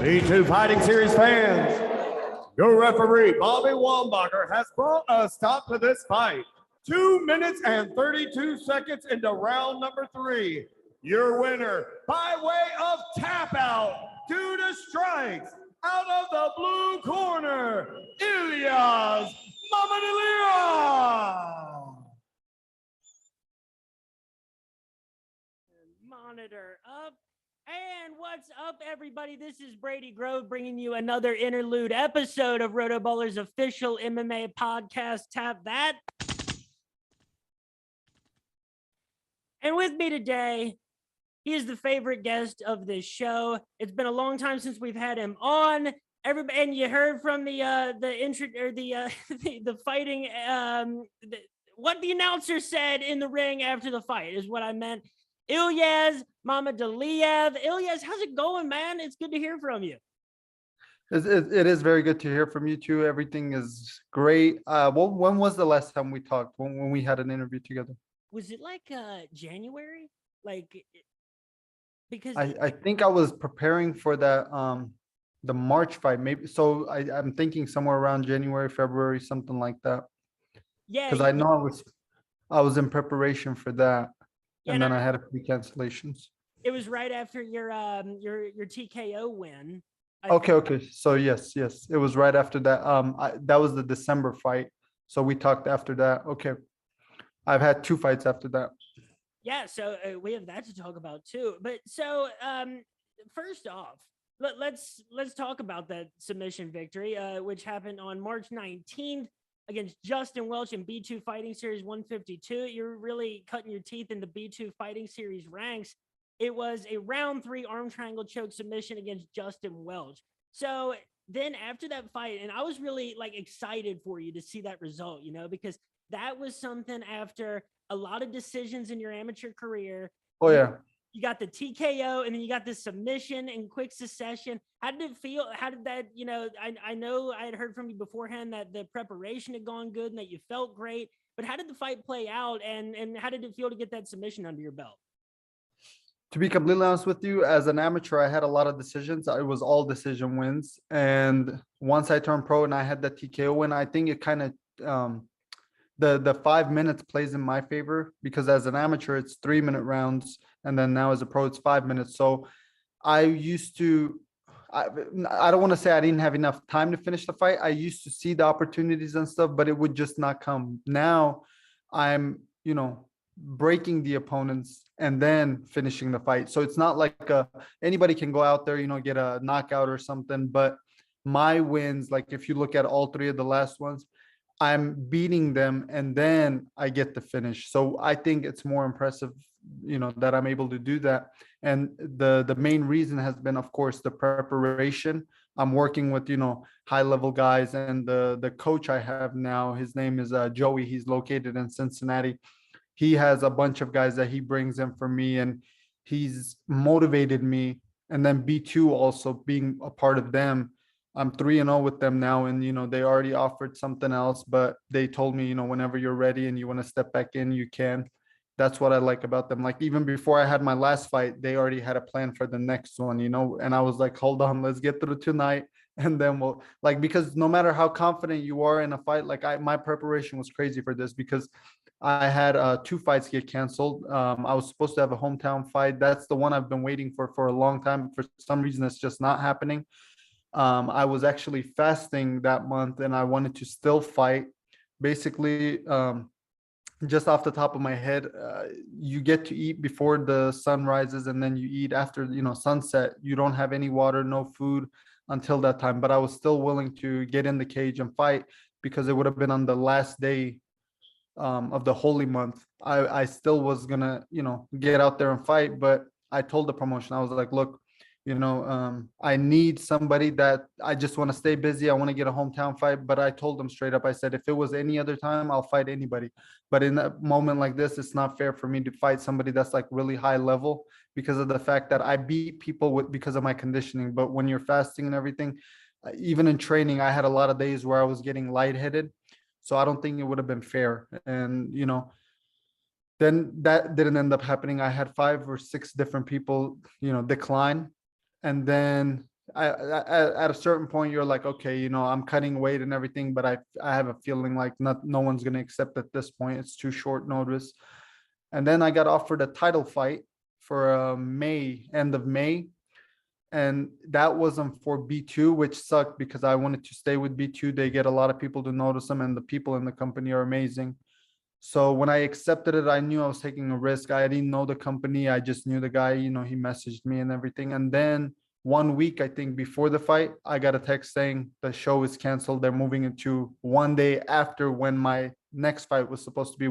B2 Fighting Series fans, your referee, Bobby Wambacher, has brought a stop to this fight. 2 minutes and 32 seconds into round number 3. Your winner by way of tap out due to strikes out of the blue corner, Ilyaz Mamadaliyev. Monitor up. And what's up, everybody? This is Brady Grove bringing you another interlude episode of RotoBallers' official MMA podcast, Tap That. And with me today, he is the favorite guest of this show. It's been a long time since we've had him on. Everybody, and you heard from the fighting. What the announcer said in the ring after the fight is what I meant. Ilyaz Mamadaliyev. Ilyaz, how's it going, man? It's good to hear from you. It is very good to hear from you too. Everything is great. When was the last time we talked? When we had an interview together? Was it like January? Because I think I was preparing for that the March fight, maybe. So I'm thinking somewhere around January, February, something like that. Yeah, because I know I was in preparation for that. Yeah, and then I had a few cancellations. It was right after your TKO win. Okay. So yes, it was right after that. That was the December fight. So we talked after that. Okay, I've had 2 fights after that. Yeah, so we have that to talk about too. But so first off, let's talk about that submission victory, which happened on March 19th. Against Justin Welch in B2 Fighting Series 152. You're really cutting your teeth in the B2 Fighting Series ranks. It was a round 3 arm triangle choke submission against Justin Welch. So then after that fight, and I was really excited for you to see that result, because that was something after a lot of decisions in your amateur career. Oh yeah. You got the TKO and then you got the submission in quick succession. How did it feel? How did that, I know I had heard from you beforehand that the preparation had gone good and that you felt great, but how did the fight play out and how did it feel to get that submission under your belt? To be completely honest with you, as an amateur, I had a lot of decisions. It was all decision wins. And once I turned pro and I had the TKO win, I think it kind of, the 5 minutes plays in my favor because as an amateur, it's 3-minute rounds. And then now as a pro, it's 5 minutes. So I used to, I don't want to say I didn't have enough time to finish the fight. I used to see the opportunities and stuff, but it would just not come. Now I'm, breaking the opponents and then finishing the fight. So it's not like anybody can go out there, get a knockout or something. But my wins, like if you look at all 3 of the last ones, I'm beating them and then I get the finish. So I think it's more impressive, that I'm able to do that. And the main reason has been, of course, the preparation. I'm working with, high level guys, and the coach I have now, his name is Joey. He's located in Cincinnati. He has a bunch of guys that he brings in for me, and he's motivated me. And then B2 also being a part of them. I'm 3-0 with them now, and they already offered something else, but they told me, whenever you're ready and you want to step back in, you can. That's what I like about them. Like even before I had my last fight, they already had a plan for the next one, and I was like, hold on, let's get through tonight, and then we'll because no matter how confident you are in a fight, my preparation was crazy for this because I had 2 fights get canceled. I was supposed to have a hometown fight. That's the one I've been waiting for a long time. For some reason, it's just not happening. I was actually fasting that month and I wanted to still fight. Basically, just off the top of my head, you get to eat before the sun rises and then you eat after, sunset. You don't have any water, no food until that time. But I was still willing to get in the cage and fight because it would have been on the last day of the holy month. I still was gonna, get out there and fight. But I told the promotion, I was like, look, I need somebody that I just want to stay busy. I want to get a hometown fight. But I told them straight up, I said, if it was any other time, I'll fight anybody. But in a moment like this, it's not fair for me to fight somebody that's really high level because of the fact that I beat people because of my conditioning. But when you're fasting and everything, even in training, I had a lot of days where I was getting lightheaded. So I don't think it would have been fair. And, then that didn't end up happening. I had 5 or 6 different people, decline. And then at a certain point, you're like, okay, I'm cutting weight and everything, but I have a feeling like no one's going to accept at this point. It's too short notice. And then I got offered a title fight for end of May. And that wasn't for B2, which sucked because I wanted to stay with B2. They get a lot of people to notice them, and the people in the company are amazing. So when I accepted it, I knew I was taking a risk. I didn't know the company. I just knew the guy, he messaged me and everything. And then 1 week, I think, before the fight, I got a text saying the show is canceled. They're moving it to one day after when my next fight was supposed to be,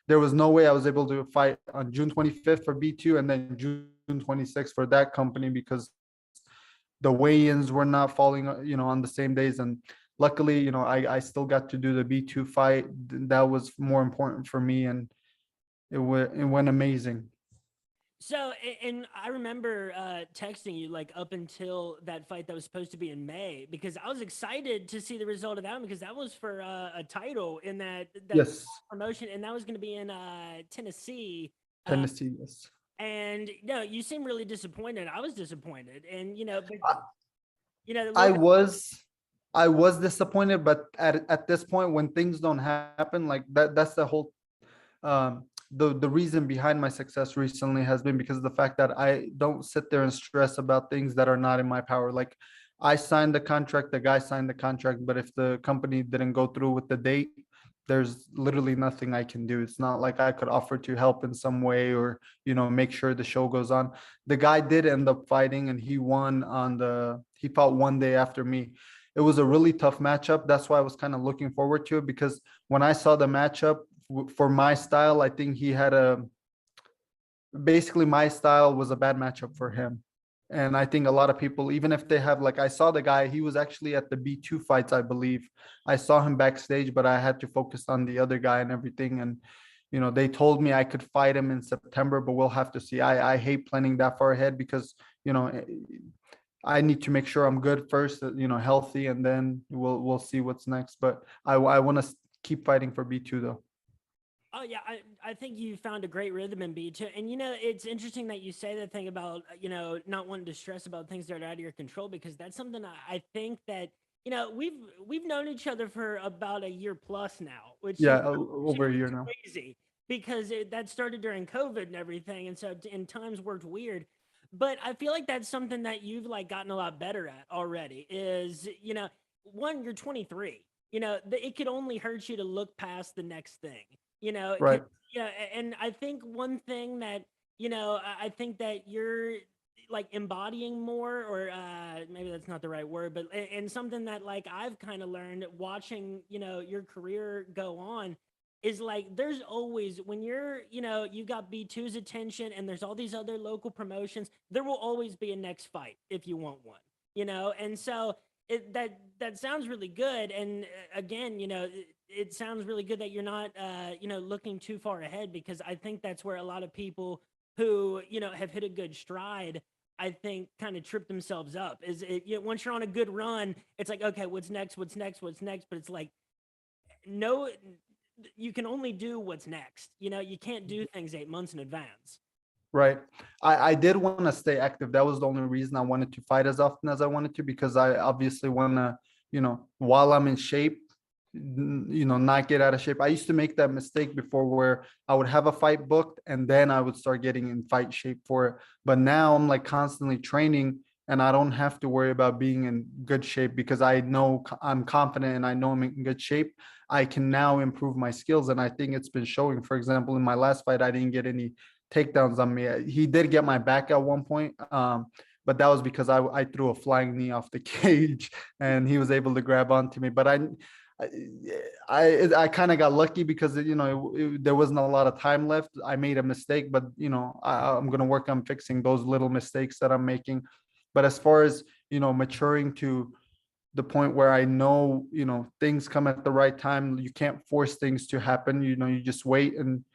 there was no way I was able to fight on June 25th for B2 and then June 26th for that company because the weigh-ins were not falling, on the same days. And luckily, I still got to do the B2 fight. That was more important for me, and it went amazing. So, and I remember texting you like up until that fight that was supposed to be in May because I was excited to see the result of that one because that was for a title in that Yes, promotion, and that was going to be in Tennessee. Tennessee. Yes. And no, you seem really disappointed. I was disappointed, and I was disappointed, but at this point, when things don't happen like that's the whole the reason behind my success recently has been because of the fact that I don't sit there and stress about things that are not in my power. Like I signed the contract, the guy signed the contract, but if the company didn't go through with the date, there's literally nothing I can do. It's not like I could offer to help in some way or, make sure the show goes on. The guy did end up fighting and he won he fought one day after me. It was a really tough matchup. That's why I was kind of looking forward to it because when I saw the matchup for my style, I think basically my style was a bad matchup for him. And I think a lot of people, even if they have, like, I saw the guy, he was actually at the B2 fights, I believe. I saw him backstage, but I had to focus on the other guy and everything. And, they told me I could fight him in September, but we'll have to see. I hate planning that far ahead because, I need to make sure I'm good first, healthy, and then we'll see what's next. But I want to keep fighting for B2 though. Oh yeah, I think you found a great rhythm in B2, and it's interesting that you say that thing about not wanting to stress about things that are out of your control because that's something I think that we've known each other for about a year plus now, which Yeah, over a year now. crazy because that started during COVID and everything, and so in times worked weird. But I feel like that's something that you've like gotten a lot better at already. Is one, you're 23. It could only hurt you to look past the next thing. Right. And I think one thing that I think that you're like embodying more, or maybe that's not the right word, but and something that like I've kind of learned watching your career go on is like there's always when you've got B2's attention and there's all these other local promotions, there will always be a next fight if you want one. And so that sounds really good. And again, it sounds really good that you're not looking too far ahead, because I think that's where a lot of people who have hit a good stride, I think, kind of trip themselves up. Is it once you're on a good run, it's like, okay, what's next? But it's like, no, you can only do what's next. You can't do things 8 months in advance. Right. I did want to stay active. That was the only reason I wanted to fight as often as I wanted to, because I obviously want to, while I'm in shape, not get out of shape. I used to make that mistake before where I would have a fight booked and then I would start getting in fight shape for it. But now I'm like constantly training and I don't have to worry about being in good shape because I know I'm confident and I know I'm in good shape. I can now improve my skills. And I think it's been showing. For example, in my last fight, I didn't get any takedowns on me. He did get my back at one point, but that was because I threw a flying knee off the cage and he was able to grab onto me. But I kind of got lucky because there wasn't a lot of time left. I made a mistake, but I'm gonna work on fixing those little mistakes that I'm making. But as far as maturing to the point where I know things come at the right time, you can't force things to happen. You just wait. And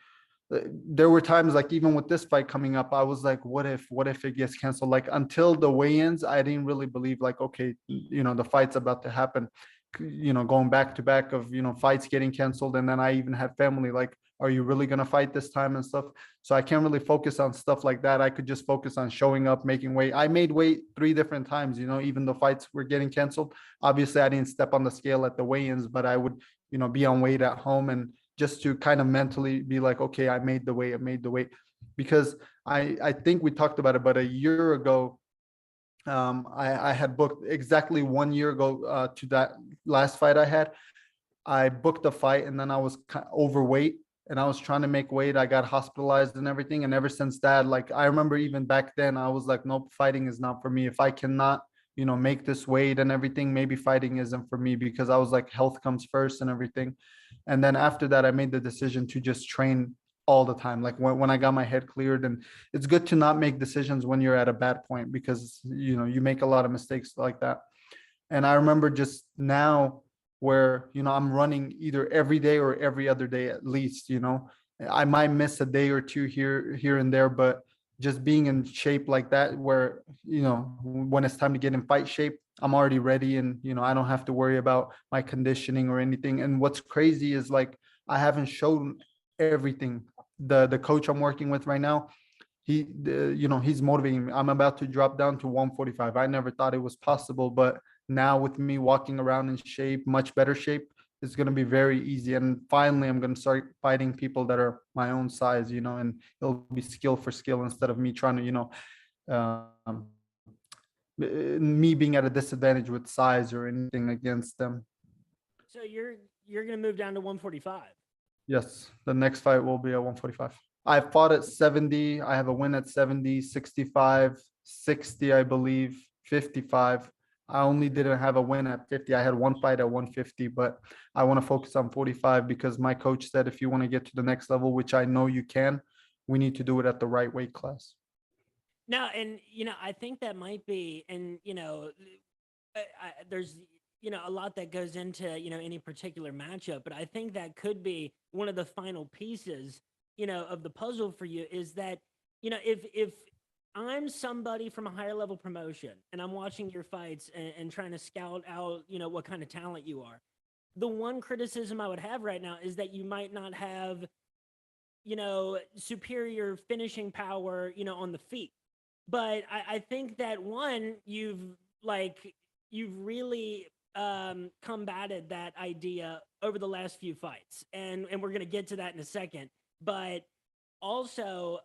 there were times, like even with this fight coming up, I was like, what if it gets canceled? Like until the weigh-ins, I didn't really believe like, okay, the fight's about to happen. Going back to back of fights getting canceled, and then I even had family like, are you really going to fight this time and stuff? So I can't really focus on stuff like that. I could just focus on showing up, making weight. I made weight 3 different times, even though fights were getting canceled. Obviously, I didn't step on the scale at the weigh-ins, but I would, be on weight at home, and just to kind of mentally be like, okay, I made the weight. Because I think we talked about it, but a year ago, I had booked exactly 1 year ago to that last fight I had. I booked a fight, and then I was overweight, and I was trying to make weight. I got hospitalized and everything. And ever since that, like, I remember even back then, I was like, nope, fighting is not for me. If I cannot, make this weight and everything, maybe fighting isn't for me, because I was like, health comes first and everything. And then after that, I made the decision to just train all the time. Like when I got my head cleared. And it's good to not make decisions when you're at a bad point, because, you make a lot of mistakes like that. And I remember just now where, I'm running either every day or every other day at least. I might miss a day or two here and there, but just being in shape like that, where, when it's time to get in fight shape, I'm already ready, and, I don't have to worry about my conditioning or anything. And what's crazy is, like, I haven't shown everything. The coach I'm working with right now, he's motivating me. I'm about to drop down to 145. I never thought it was possible, but now with me walking around in shape, much better shape, it's going to be very easy. And finally, I'm going to start fighting people that are my own size, and it'll be skill for skill, instead of me trying to, me being at a disadvantage with size or anything against them. So you're gonna move down to 145. Yes, the next fight will be at 145. I fought at 70. I have a win at 70, 65, 60, I believe, 55. I only didn't have a win at 50. I had one fight at 150, but I want to focus on 45, because my coach said if you want to get to the next level, which I know you can, we need to do it at the right weight class. Now, and I think that might be, and there's a lot that goes into any particular matchup, but I think that could be one of the final pieces of the puzzle for you, is that if I'm somebody from a higher level promotion and I'm watching your fights and trying to scout out what kind of talent you are, the one criticism I would have right now is that you might not have superior finishing power on the feet. But I think that you've really combated that idea over the last few fights, and we're gonna get to that in a second. But also,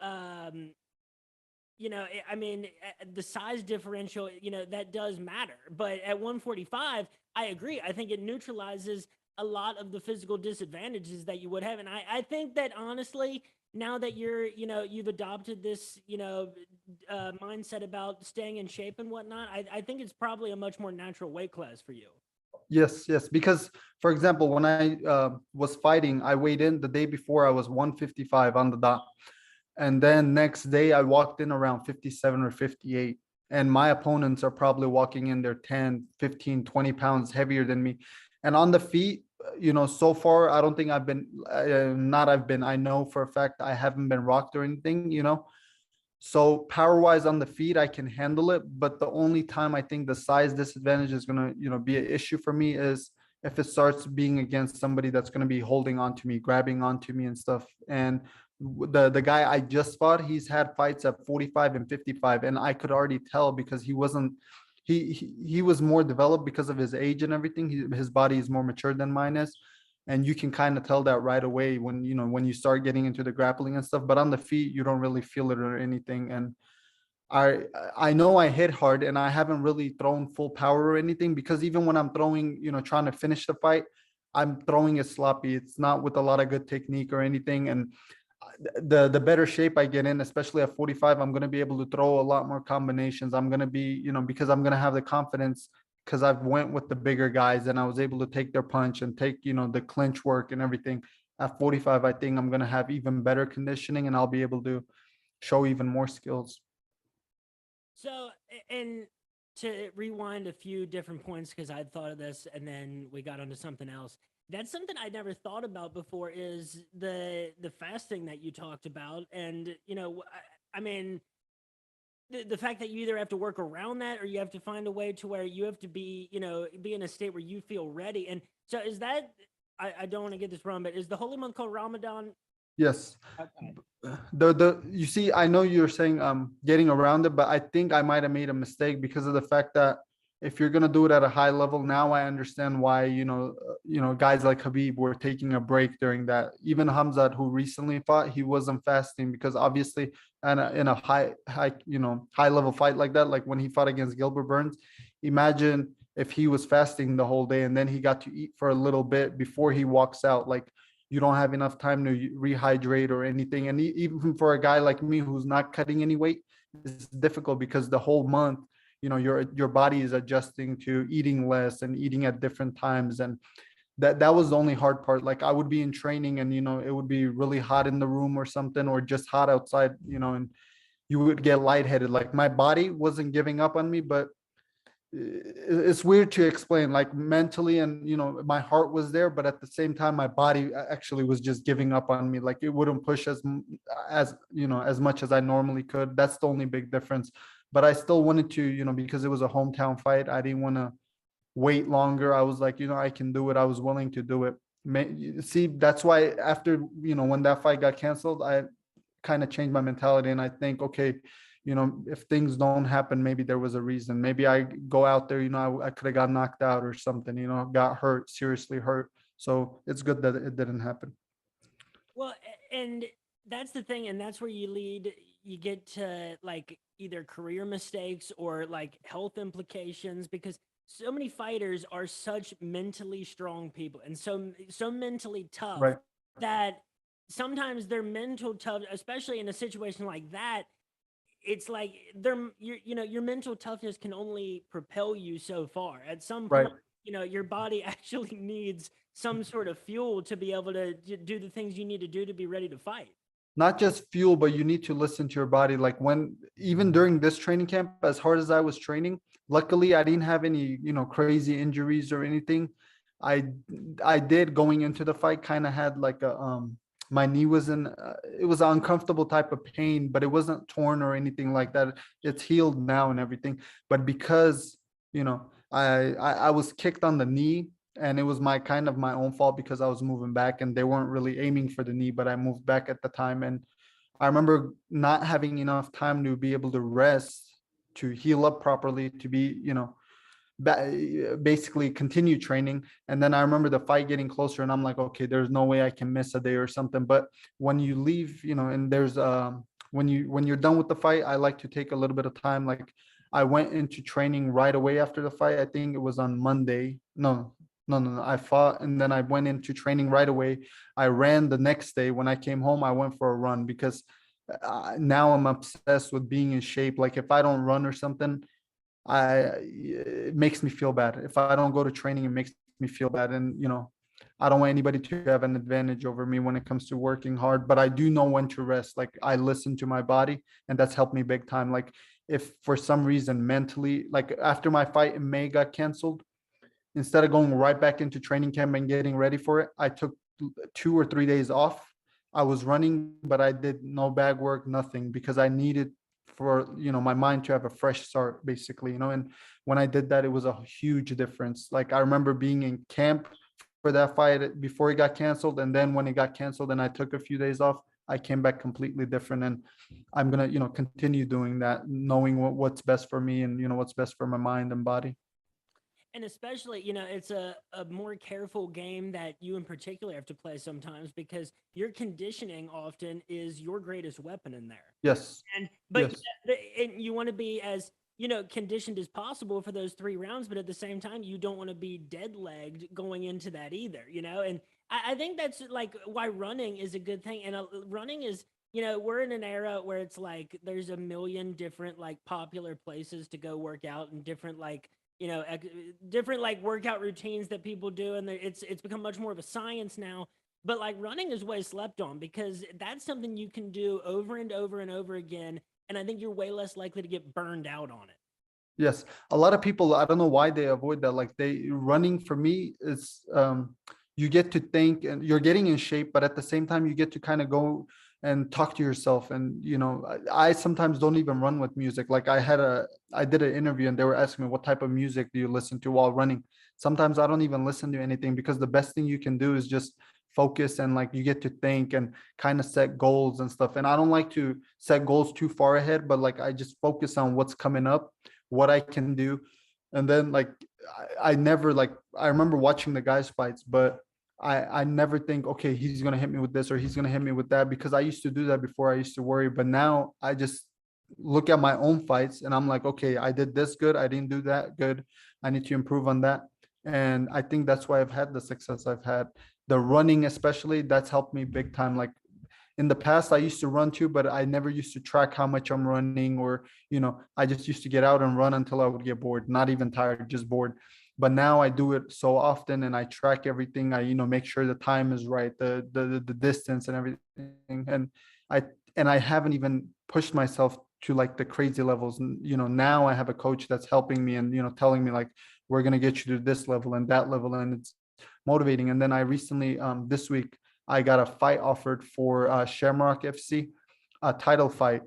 the size differential, that does matter. But at 145, I agree. I think it neutralizes a lot of the physical disadvantages that you would have, and I think that honestly, now that you've adopted this, mindset about staying in shape and whatnot, I think it's probably a much more natural weight class for you. Yes. Because, for example, when I was fighting, I weighed in the day before, I was 155 on the dot. And then next day I walked in around 57 or 58. And my opponents are probably walking in there 10, 15, 20 pounds heavier than me. And on the feet, so far, I don't think I've been, I know for a fact I haven't been rocked or anything, So power wise on the feet, I can handle it. But the only time I think the size disadvantage is going to, be an issue for me is if it starts being against somebody that's going to be holding on to me, grabbing onto me and stuff. And the guy I just fought, he's had fights at 45 and 55. And I could already tell, because he wasn't, he was more developed because of his age and everything. His body is more mature than mine is. And you can kind of tell that right away when you start getting into the grappling and stuff. But on the feet, you don't really feel it or anything. And I know I hit hard, and I haven't really thrown full power or anything, because even when I'm throwing, trying to finish the fight, I'm throwing it sloppy. It's not with a lot of good technique or anything. And the better shape I get in, especially at 45, I'm going to be able to throw a lot more combinations. I'm going to be, because I'm going to have the confidence, because I've went with the bigger guys and I was able to take their punch and take, the clinch work and everything. At 45, I think I'm going to have even better conditioning, and I'll be able to show even more skills. So, and to rewind a few different points, because I'd thought of this and then we got onto something else. That's something I'd never thought about before, is the fasting that you talked about. And, the fact that you either have to work around that, or you have to find a way to where you have to be, be in a state where you feel ready. And so is that, I don't want to get this wrong, but is the holy month called Ramadan? Yes. Okay. The you see, I know you're saying getting around it, but I think I might have made a mistake because of the fact that if you're gonna do it at a high level, now I understand why guys like Habib were taking a break during that. Even Hamzat, who recently fought, he wasn't fasting because obviously, and in a high level fight like that, like when he fought against Gilbert Burns, imagine if he was fasting the whole day and then he got to eat for a little bit before he walks out, like you don't have enough time to rehydrate or anything. And even for a guy like me who's not cutting any weight, it's difficult because the whole month, your body is adjusting to eating less and eating at different times. And that was the only hard part. Like I would be in training and it would be really hot in the room or something, or just hot outside, and you would get lightheaded. Like my body wasn't giving up on me, but it's weird to explain, like mentally, and my heart was there, but at the same time my body actually was just giving up on me. Like it wouldn't push as much as I normally could. That's the only big difference. But I still wanted to, because it was a hometown fight, I didn't want to wait longer. I was like, I can do it. I was willing to do it. See, that's why after when that fight got canceled, I kind of changed my mentality, and I think, okay, if things don't happen, maybe there was a reason. Maybe I go out there, I could have got knocked out or something, got hurt, seriously hurt. So it's good that it didn't happen. Well, and that's the thing, and that's where you get to like either career mistakes or like health implications, because so many fighters are such mentally strong people and so mentally tough, Right. that sometimes their mental tough, especially in a situation like that, it's like your mental toughness can only propel you so far. At some Right. point, your body actually needs some sort of fuel to be able to do the things you need to do to be ready to fight. Not just fuel, but you need to listen to your body. Like even during this training camp, as hard as I was training, luckily I didn't have any, crazy injuries or anything. I I did, going into the fight, kind of had like my knee was it was an uncomfortable type of pain, but it wasn't torn or anything like that. It's healed now and everything. But because, I was kicked on the knee, and it was my own fault because I was moving back and they weren't really aiming for the knee, but I moved back at the time. And I remember not having enough time to be able to rest, to heal up properly, to be, basically continue training. And then I remember the fight getting closer and I'm like, okay, there's no way I can miss a day or something. But when you leave, and there's when you're done with the fight, I like to take a little bit of time. Like I went into training right away after the fight. I think it was on Monday. No. I fought and then I went into training right away. I ran the next day. When I came home, I went for a run because now I'm obsessed with being in shape. Like if I don't run or something, it makes me feel bad. If I don't go to training, it makes me feel bad. And I don't want anybody to have an advantage over me when it comes to working hard, but I do know when to rest. Like I listen to my body, and that's helped me big time. Like if for some reason mentally, like after my fight in May got canceled, instead of going right back into training camp and getting ready for it, I took 2 or 3 days off. I was running, but I did no bag work, nothing, because I needed for my mind to have a fresh start, basically. And when I did that, it was a huge difference. Like I remember being in camp for that fight before it got canceled, and then when it got canceled and I took a few days off, I came back completely different. And I'm gonna continue doing that, knowing what's best for me and what's best for my mind and body. And especially, it's a more careful game that you in particular have to play sometimes, because your conditioning often is your greatest weapon in there. Yes. But Yes. and you want to be as conditioned as possible for those 3 rounds, but at the same time you don't want to be dead legged going into that either. And I think that's like why running is a good thing. And running is, we're in an era where it's like there's a million different like popular places to go work out, and different like different like workout routines that people do, and it's become much more of a science now. But like running is way slept on, because that's something you can do over and over and over again, and I think you're way less likely to get burned out on it. Yes, a lot of people, I don't know why they avoid that. Like running for me is you get to think and you're getting in shape, but at the same time you get to kind of go and talk to yourself. And I sometimes don't even run with music. Like I did an interview and they were asking me, what type of music do you listen to while running? Sometimes I don't even listen to anything, because the best thing you can do is just focus, and like you get to think and kind of set goals and stuff. And I don't like to set goals too far ahead, but like I just focus on what's coming up, what I can do. And then like I never like, I remember watching the guys fights, but I never think, okay, he's gonna hit me with this or he's gonna hit me with that, because I used to do that before. I used to worry, but now I just look at my own fights and I'm like, okay, I did this good, I didn't do that good, I need to improve on that. And I think that's why I've had the success I've had. The running, especially, that's helped me big time. Like in the past, I used to run too, but I never used to track how much I'm running, or, I just used to get out and run until I would get bored, not even tired, just bored. But now I do it so often and I track everything. I, make sure the time is right, the distance and everything. I and I haven't even pushed myself to like the crazy levels. And, now I have a coach that's helping me and, telling me like, we're going to get you to this level and that level. And it's motivating. And then I recently, this week, I got a fight offered for Shamrock FC, a title fight.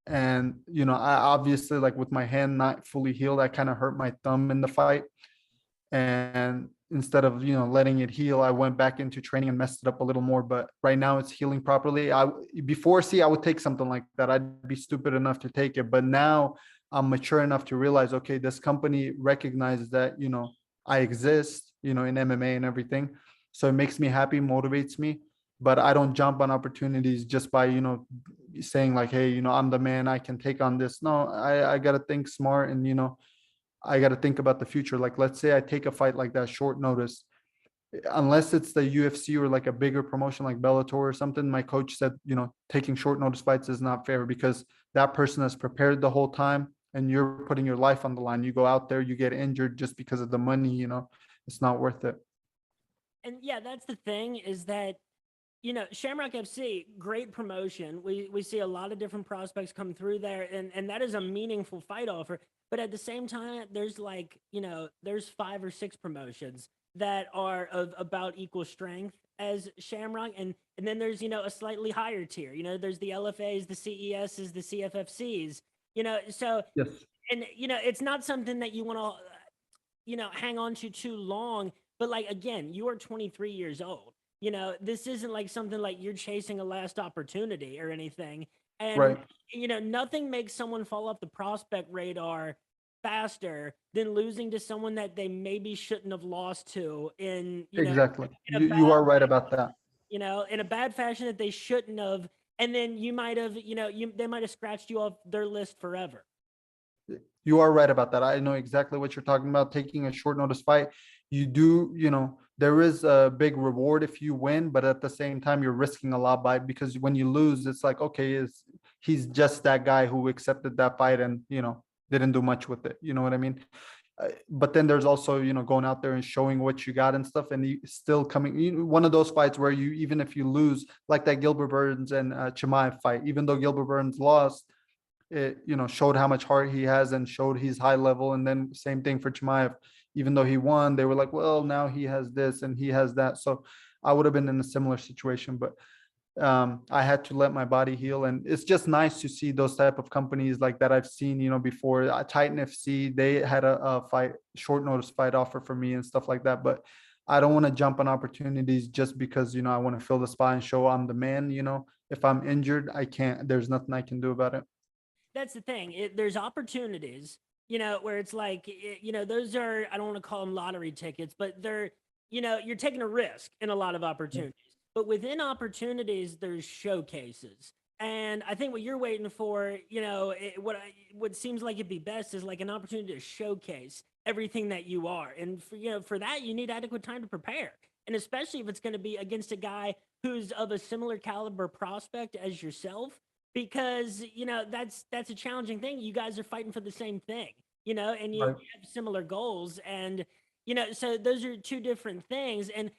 And, I obviously, like with my hand not fully healed, I kind of hurt my thumb in the fight. And instead of, letting it heal, I went back into training and messed it up a little more. But right now it's healing properly. I would take something like that. I'd be stupid enough to take it. But now I'm mature enough to realize, okay, this company recognizes that, I exist, in MMA and everything. So it makes me happy, motivates me. But I don't jump on opportunities just by, saying like, hey, I'm the man, I can take on this. No, I got to think smart and, I got to think about the future. Like, let's say I take a fight like that short notice, unless it's the UFC or like a bigger promotion like Bellator or something. My coach said, taking short notice fights is not fair, because that person has prepared the whole time and you're putting your life on the line. You go out there, you get injured just because of the money, it's not worth it. And yeah, that's the thing, is that, Shamrock FC, great promotion. We see a lot of different prospects come through there, and that is a meaningful fight offer. But at the same time, there's like, there's 5 or 6 promotions that are of about equal strength as Shamrock. And then there's, a slightly higher tier. There's the LFAs, the CESs, the CFFCs, so, Yes. and, it's not something that you want to, hang on to too long. But like, again, you are 23 years old. This isn't like something like you're chasing a last opportunity or anything. And, Right. Nothing makes someone fall off the prospect radar faster than losing to someone that they maybe shouldn't have lost to in, Exactly. in a You are right about that. in a bad fashion that they shouldn't have. And then you might have, they might have scratched you off their list forever. You are right about that. I know exactly what you're talking about. Taking a short notice fight, you do, there is a big reward if you win, but at the same time, you're risking a lot by, because when you lose, it's like, okay, he's just that guy who accepted that fight and, didn't do much with it. You know what I mean? But then there's also, going out there and showing what you got and stuff, and you still coming, one of those fights where you, even if you lose, like that Gilbert Burns and Chimaev fight, even though Gilbert Burns lost, it, showed how much heart he has and showed he's high level. And then same thing for Chimaev, even though he won, they were like, well, now he has this and he has that. So I would have been in a similar situation, but I had to let my body heal. And it's just nice to see those type of companies like that. I've seen, before. Titan FC, they had a fight, short notice fight offer for me and stuff like that. But I don't want to jump on opportunities just because, I want to fill the spot and show I'm the man. If I'm injured, I can't, there's nothing I can do about it. That's the thing. There's opportunities, where it's like, those are, I don't want to call them lottery tickets, but they're, you're taking a risk in a lot of opportunities. But within opportunities, there's showcases. And I think what you're waiting for, what seems like it'd be best is like an opportunity to showcase everything that you are. And for that, you need adequate time to prepare. And especially if it's going to be against a guy who's of a similar caliber prospect as yourself, because that's a challenging thing. You guys are fighting for the same thing, and you Right. have similar goals. And so those are 2 different things. And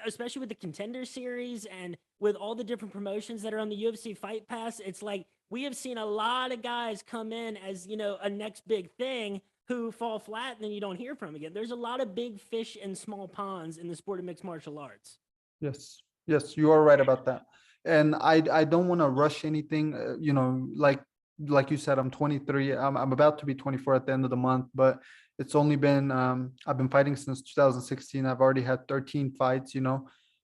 especially with the Contender Series and with all the different promotions that are on the UFC Fight Pass, it's like we have seen a lot of guys come in as a next big thing who fall flat and then you don't hear from again. There's a lot of big fish in small ponds in the sport of mixed martial arts. Yes, you are right about that. And I don't want to rush anything. Like you said, I'm 23. I'm about to be 24 at the end of the month, but it's only been I've been fighting since 2016. I've already had 13 fights.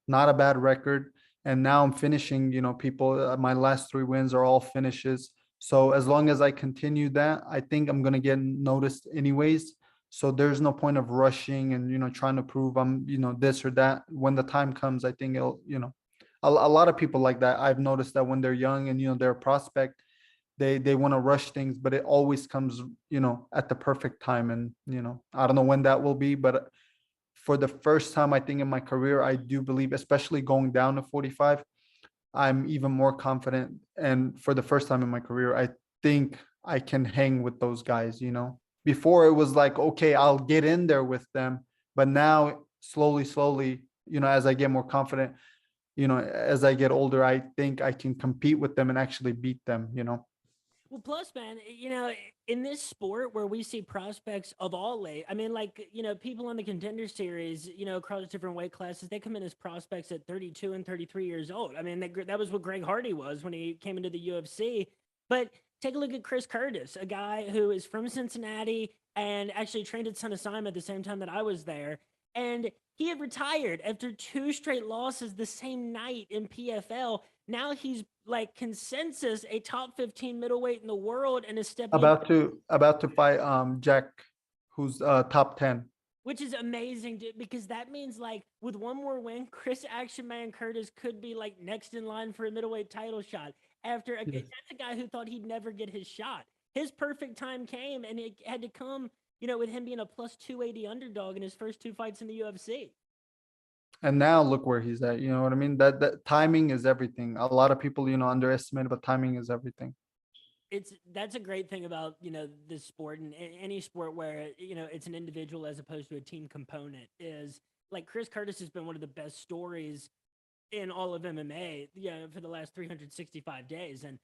not a bad record. And now I'm finishing, people, my last 3 wins are all finishes. So as long as I continue that, I think I'm going to get noticed anyways. So there's no point of rushing and, trying to prove I'm, this or that. When the time comes, I think it'll, a lot of people like that. I've noticed that when they're young and, they're a prospect, they want to rush things, but it always comes, at the perfect time. And, I don't know when that will be, but for the first time, I think in my career, I do believe, especially going down to 45, I'm even more confident. And for the first time in my career, I think I can hang with those guys. Before it was like, okay, I'll get in there with them. But now slowly, as I get more confident, as I get older, I think I can compete with them and actually beat them. Well, plus, man, in this sport where we see prospects of all I mean, like, people on the Contender Series, across different weight classes, they come in as prospects at 32 and 33 years old. I mean, that was what Greg Hardy was when he came into the UFC. But take a look at Chris Curtis, a guy who is from Cincinnati and actually trained at Son of Simon at the same time that I was there. And he had retired after 2 straight losses the same night in PFL. Now he's like consensus a top 15 middleweight in the world and is stepping in, About to fight Jack, who's top 10. which is amazing, dude, because that means like with one more win, Chris Action Man Curtis could be like next in line for a middleweight title shot. Yes. That's a guy who thought he'd never get his shot. His perfect time came, and it had to come, with him being a plus 280 underdog in his first 2 fights in the UFC. And now look where he's at. You know what I mean? That timing is everything. A lot of people, underestimate, but timing is everything. That's a great thing about this sport, and any sport where it's an individual as opposed to a team component, is like Chris Curtis has been one of the best stories in all of MMA for the last 365 days. And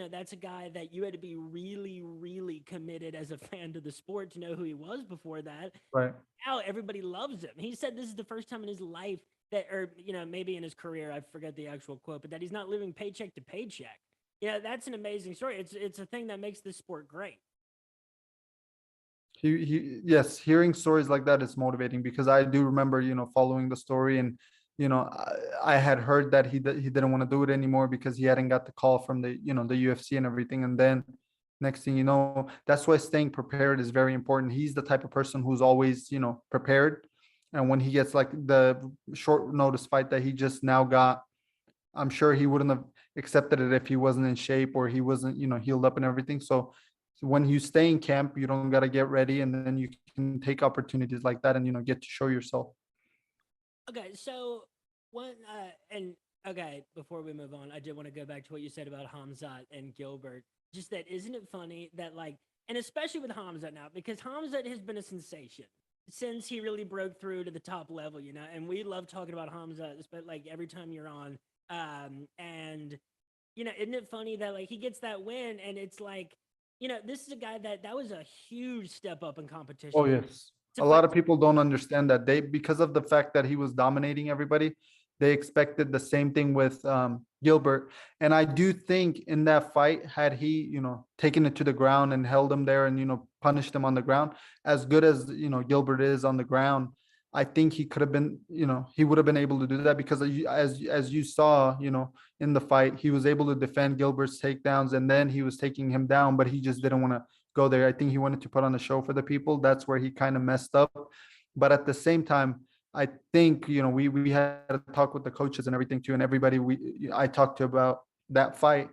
that's a guy that you had to be really, really committed as a fan to the sport to know who he was before that. Right. Now everybody loves him. He said this is the first time in his life that, or maybe in his career, I forget the actual quote, but that he's not living paycheck to paycheck. That's an amazing story. It's a thing that makes this sport great. Yes, hearing stories like that is motivating, because I do remember, following the story, and I had heard that he didn't want to do it anymore because he hadn't got the call from the UFC and everything. And then next thing you know, that's why staying prepared is very important. He's the type of person who's always, prepared. And when he gets like the short notice fight that he just now got, I'm sure he wouldn't have accepted it if he wasn't in shape or he wasn't, healed up and everything. So when you stay in camp, you don't got to get ready, and then you can take opportunities like that and, get to show yourself. Okay, so before we move on, I did want to go back to what you said about Hamzat and Gilbert. Just that, isn't it funny that and especially with Hamzat now, because Hamzat has been a sensation since he really broke through to the top level, and we love talking about Hamzat, but like every time you're on, and isn't it funny that like he gets that win, and it's like, this is a guy that was a huge step up in competition. Oh, yes. A lot of people don't understand that because of the fact that he was dominating everybody, they expected the same thing with Gilbert. And I do think in that fight, had he, taken it to the ground and held him there and, punished him on the ground, as good as, Gilbert is on the ground, I think he could have been, he would have been able to do that, because as you saw, in the fight, he was able to defend Gilbert's takedowns, and then he was taking him down, but he just didn't want to go there. I think he wanted to put on a show for the people. That's where he kind of messed up. But at the same time, I think, we had a talk with the coaches and everything too, and everybody I talked to about that fight.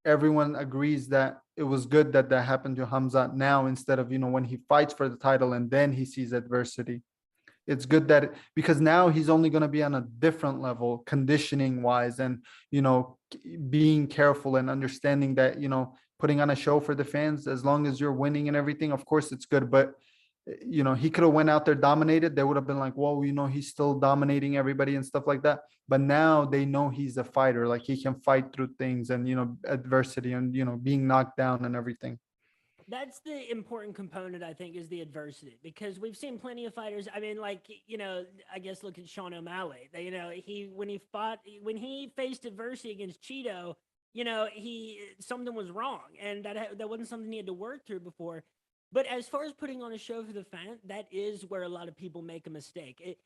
Everyone agrees that it was good that happened to Hamzat now, instead of, when he fights for the title and then he sees adversity. It's good that, because now he's only going to be on a different level conditioning wise, and being careful and understanding that, putting on a show for the fans, as long as you're winning and everything, of course it's good. But he could have went out there, dominated, they would have been like, whoa, he's still dominating everybody and stuff like that. But now they know he's a fighter, like he can fight through things and, adversity and, being knocked down and everything. That's the important component, I think, is the adversity, because we've seen plenty of fighters. I mean, like, I guess look at Sean O'Malley. When he faced adversity against Cheeto, something was wrong, and that wasn't something he had to work through before. But as far as putting on a show for the fan, that is where a lot of people make a mistake.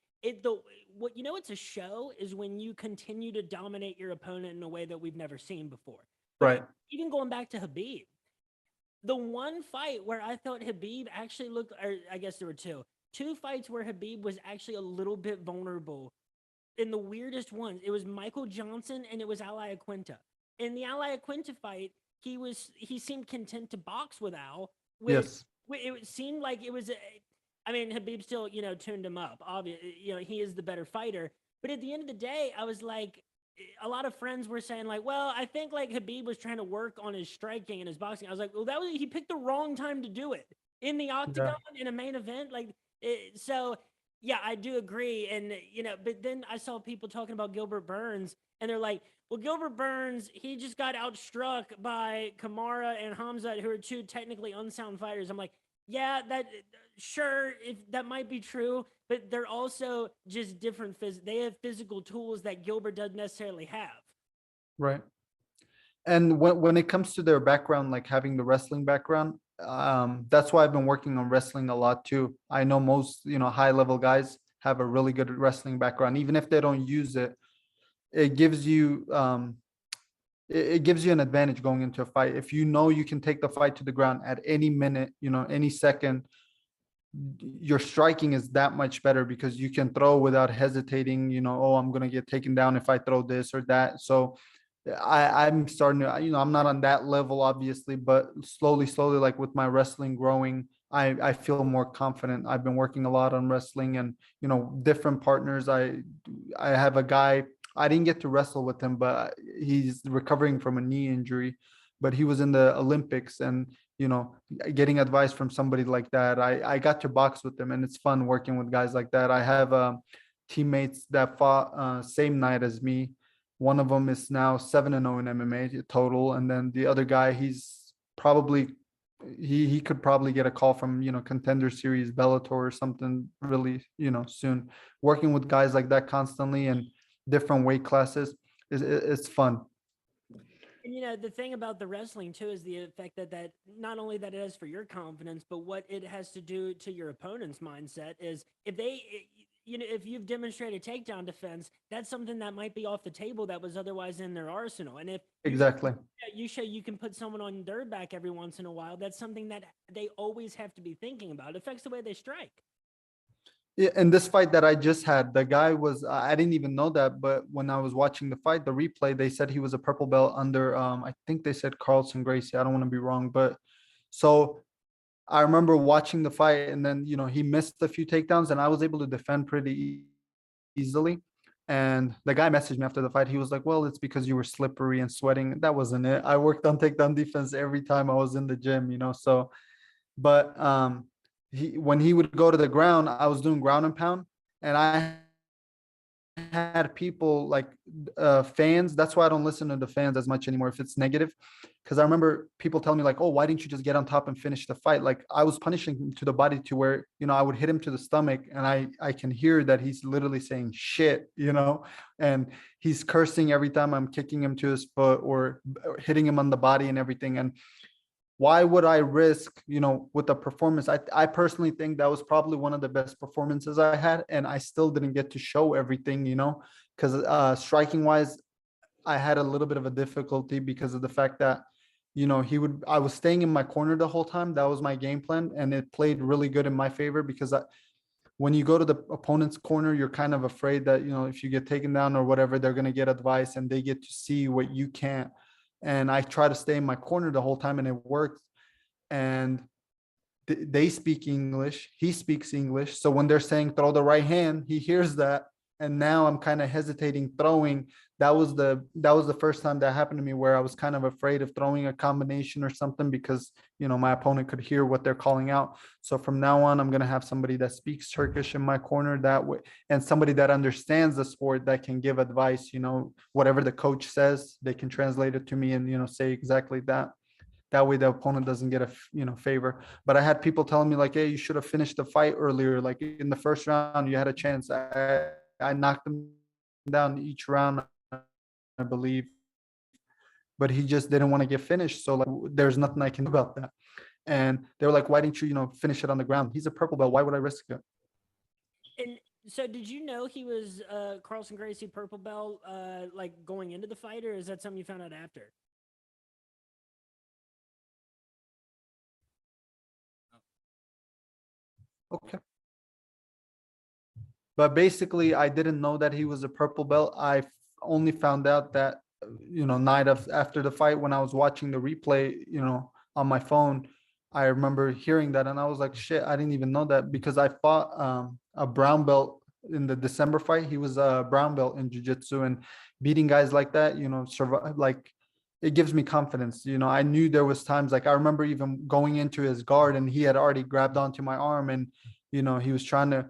What it's a show is when you continue to dominate your opponent in a way that we've never seen before. But Right. even going back to Habib, the one fight where I thought Habib actually looked, or I guess there were two fights where Habib was actually a little bit vulnerable. In the weirdest ones, it was Michael Johnson and it was Ali Aquinta. In the Ali Aquinta fight, he seemed content to box with Al. Yes. It seemed like it was. I mean, Habib still tuned him up. Obviously, he is the better fighter. But at the end of the day, I was like, a lot of friends were saying like, well, I think like Habib was trying to work on his striking and his boxing. I was like, well, he picked the wrong time to do it in the octagon in a main event. So yeah, I do agree. And but then I saw people talking about Gilbert Burns, and they're like, well, Gilbert Burns, he just got outstruck by Kamara and Hamzat, who are two technically unsound fighters. I'm like, yeah, sure, if that might be true, but they're also just different. They have physical tools that Gilbert doesn't necessarily have. Right. And when it comes to their background, like having the wrestling background, that's why I've been working on wrestling a lot too. I know most, high level guys have a really good wrestling background. Even if they don't use it, it gives you it gives you an advantage going into a fight. If you can take the fight to the ground at any minute, any second, your striking is that much better because you can throw without hesitating. Oh, I'm gonna get taken down if I throw this or that. So I'm starting to, I'm not on that level, obviously, but slowly, like with my wrestling growing, I feel more confident. I've been working a lot on wrestling and, different partners. I have a guy, I didn't get to wrestle with him, but he's recovering from a knee injury, but he was in the Olympics and, getting advice from somebody like that. I got to box with them and it's fun working with guys like that. I have teammates that fought same night as me. One of them is now 7-0 in MMA total. And then the other guy, he's probably, he could probably get a call from, Contender Series, Bellator or something really, soon. Working with guys like that constantly and different weight classes it's fun. And the thing about the wrestling too is the effect that not only that it has for your confidence, but what it has to do to your opponent's mindset is if you've demonstrated takedown defense, that's something that might be off the table that was otherwise in their arsenal. And if Exactly. you show you can put someone on their back every once in a while, that's something that they always have to be thinking about. It affects the way they strike. Yeah, in this fight that I just had, the guy was, I didn't even know that, but when I was watching the fight, the replay, they said he was a purple belt under, I think they said Carlson Gracie. I don't want to be wrong, but so I remember watching the fight and then, he missed a few takedowns and I was able to defend pretty easily. And the guy messaged me after the fight. He was like, well, it's because you were slippery and sweating. That wasn't it. I worked on takedown defense every time I was in the gym, so, but, when he would go to the ground, I was doing ground and pound, and I had people like fans. That's why I don't listen to the fans as much anymore if it's negative, because I remember people telling me like, "Oh, why didn't you just get on top and finish the fight?" Like I was punishing him to the body to where I would hit him to the stomach, and I can hear that he's literally saying shit, and he's cursing every time I'm kicking him to his foot or hitting him on the body and everything, and why would I risk, with the performance? I personally think that was probably one of the best performances I had, and I still didn't get to show everything, because striking wise, I had a little bit of a difficulty because of the fact that, I was staying in my corner the whole time. That was my game plan, and it played really good in my favor because when you go to the opponent's corner, you're kind of afraid that, if you get taken down or whatever, they're going to get advice and they get to see what you can't. And I try to stay in my corner the whole time and it worked. And they speak English. He speaks English. So when they're saying throw the right hand, he hears that. And now I'm kind of hesitating throwing. That was the first time that happened to me where I was kind of afraid of throwing a combination or something because, my opponent could hear what they're calling out. So from now on, I'm going to have somebody that speaks Turkish in my corner that way, and somebody that understands the sport that can give advice, whatever the coach says, they can translate it to me and, say exactly that. That way the opponent doesn't get a favor. But I had people telling me like, hey, you should have finished the fight earlier. Like in the first round, you had a chance. I knocked him down each round, I believe, but he just didn't want to get finished. So like, there's nothing I can do about that. And they were like, why didn't you, finish it on the ground? He's a purple belt. Why would I risk it? And so, did you know he was Carlson Gracie purple belt like going into the fight, or is that something you found out after? Okay. But basically, I didn't know that he was a purple belt. Only found out that, night after the fight when I was watching the replay, on my phone. I remember hearing that and I was like, shit, I didn't even know that because I fought a brown belt in the December fight. He was a brown belt in jiu-jitsu, and beating guys like that, survive, like it gives me confidence. I knew there was times like I remember even going into his guard and he had already grabbed onto my arm and, he was trying to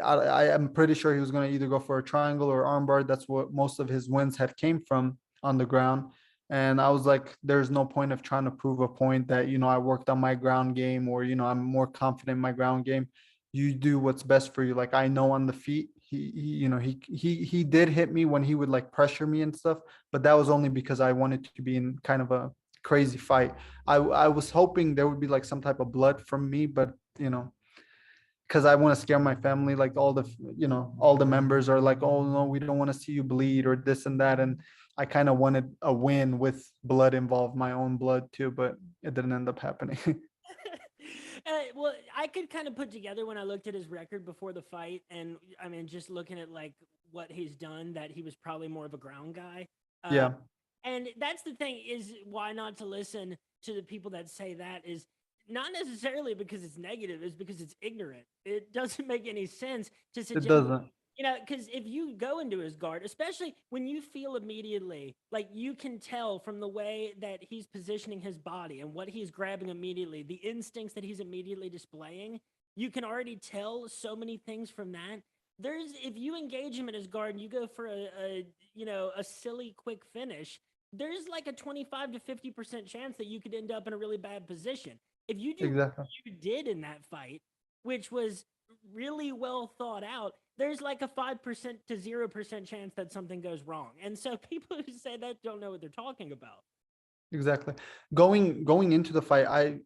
I am pretty sure he was going to either go for a triangle or armbar. That's what most of his wins had came from on the ground. And I was like, there's no point of trying to prove a point that, I worked on my ground game or, I'm more confident in my ground game. You do what's best for you. Like I know on the feet, he did hit me when he would like pressure me and stuff, but that was only because I wanted to be in kind of a crazy fight. I was hoping there would be like some type of blood from me, but because I want to scare my family. Like all the members are like, oh no, we don't want to see you bleed or this and that. And I kind of wanted a win with blood involved, my own blood too, but it didn't end up happening. Well, I could kind of put together when I looked at his record before the fight, and I mean, just looking at like what he's done, that he was probably more of a ground guy. Yeah, And that's the thing, is why not to listen to the people that say that is not necessarily because it's negative, is because it's ignorant. It doesn't make any sense to it suggest, doesn't. because if you go into his guard, especially when you feel immediately, like you can tell from the way that he's positioning his body and what he's grabbing immediately, the instincts that he's immediately displaying, you can already tell so many things from that. If you engage him in his guard and you go for a silly quick finish, there's like a 25 to 50% chance that you could end up in a really bad position. If you do Exactly. what you did in that fight, which was really well thought out, there's like a 5% to 0% chance that something goes wrong. And so people who say that don't know what they're talking about. Exactly. Going into the fight, I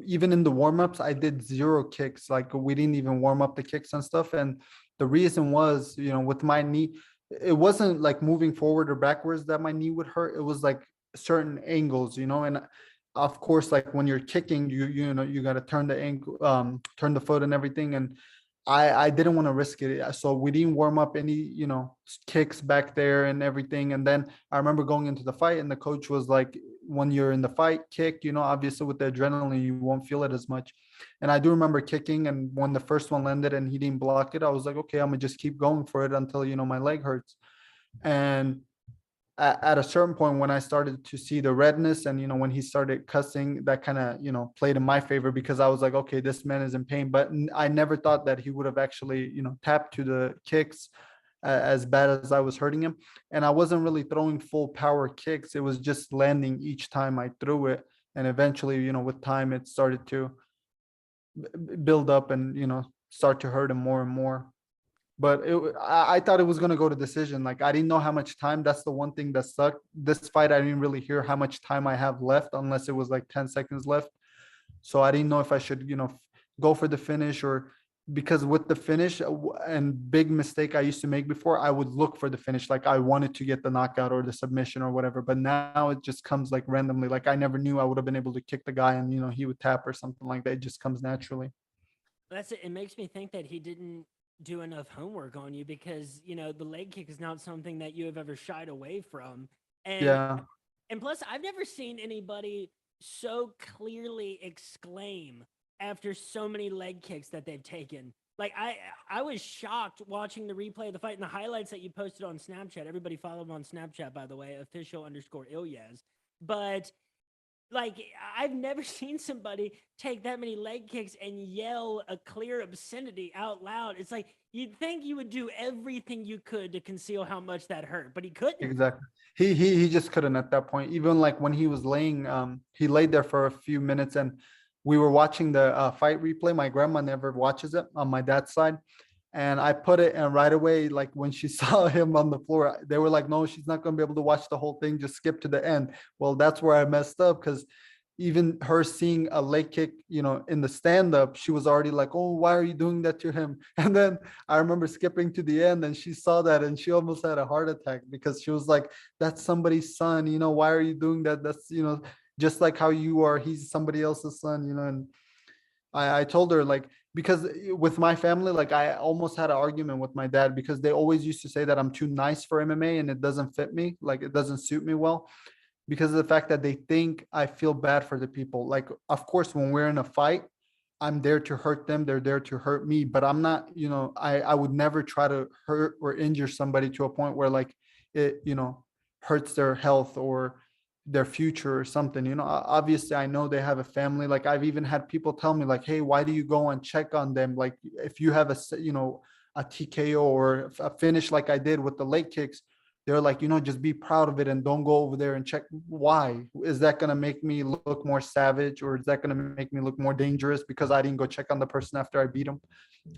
even in the warm-ups, I did zero kicks. Like we didn't even warm up the kicks and stuff. And the reason was, with my knee, it wasn't like moving forward or backwards that my knee would hurt. It was like certain angles, and of course, like when you're kicking, you got to turn the ankle, turn the foot and everything. And I didn't want to risk it. So we didn't warm up any, kicks back there and everything. And then I remember going into the fight and the coach was like, when you're in the fight, kick, obviously with the adrenaline, you won't feel it as much. And I do remember kicking. And when the first one landed and he didn't block it, I was like, okay, I'm gonna just keep going for it until, my leg hurts. And at a certain point when I started to see the redness and when he started cussing, that kind of played in my favor because I was like, okay, this man is in pain. But I never thought that he would have actually tapped to the kicks as bad as I was hurting him. And I wasn't really throwing full power kicks. It was just landing each time I threw it. And eventually, with time, it started to build up and start to hurt him more and more. But I thought it was going to go to decision. Like I didn't know how much time. That's the one thing that sucked. This fight, I didn't really hear how much time I have left unless it was like 10 seconds left. So I didn't know if I should, go for the finish or because with the finish and big mistake I used to make before, I would look for the finish. Like I wanted to get the knockout or the submission or whatever. But now it just comes like randomly. Like I never knew I would have been able to kick the guy and, he would tap or something like that. It just comes naturally. That's it. It makes me think that he didn't do enough homework on you because, the leg kick is not something that you have ever shied away from. And Yeah. and plus, I've never seen anybody so clearly exclaim after so many leg kicks that they've taken. Like I was shocked watching the replay of the fight and the highlights that you posted on Snapchat. Everybody follow him on Snapchat, by the way, official_Ilyaz. But like I've never seen somebody take that many leg kicks and yell a clear obscenity out loud. It's like you'd think you would do everything you could to conceal how much that hurt, but he couldn't. Exactly. He just couldn't at that point. Even like when he was laying, he laid there for a few minutes and we were watching the fight replay. My grandma never watches it on my dad's side. And I put it and right away, like when she saw him on the floor, they were like, no, she's not going to be able to watch the whole thing. Just skip to the end. Well, that's where I messed up because even her seeing a leg kick, in the stand up, she was already like, oh, why are you doing that to him? And then I remember skipping to the end and she saw that and she almost had a heart attack because she was like, that's somebody's son, why are you doing that? That's, just like how you are, he's somebody else's son, and I told her like, because with my family, like I almost had an argument with my dad because they always used to say that I'm too nice for MMA and it doesn't fit me, like it doesn't suit me well because of the fact that they think I feel bad for the people. Like, of course, when we're in a fight, I'm there to hurt them. They're there to hurt me, but I'm not, I would never try to hurt or injure somebody to a point where like it, hurts their health or their future or something. Obviously I know they have a family. Like I've even had people tell me like, hey, why do you go and check on them? Like if you have a TKO or a finish like I did with the leg kicks, they're like, just be proud of it and don't go over there and check. Why? Is that going to make me look more savage or is that going to make me look more dangerous because I didn't go check on the person after I beat him?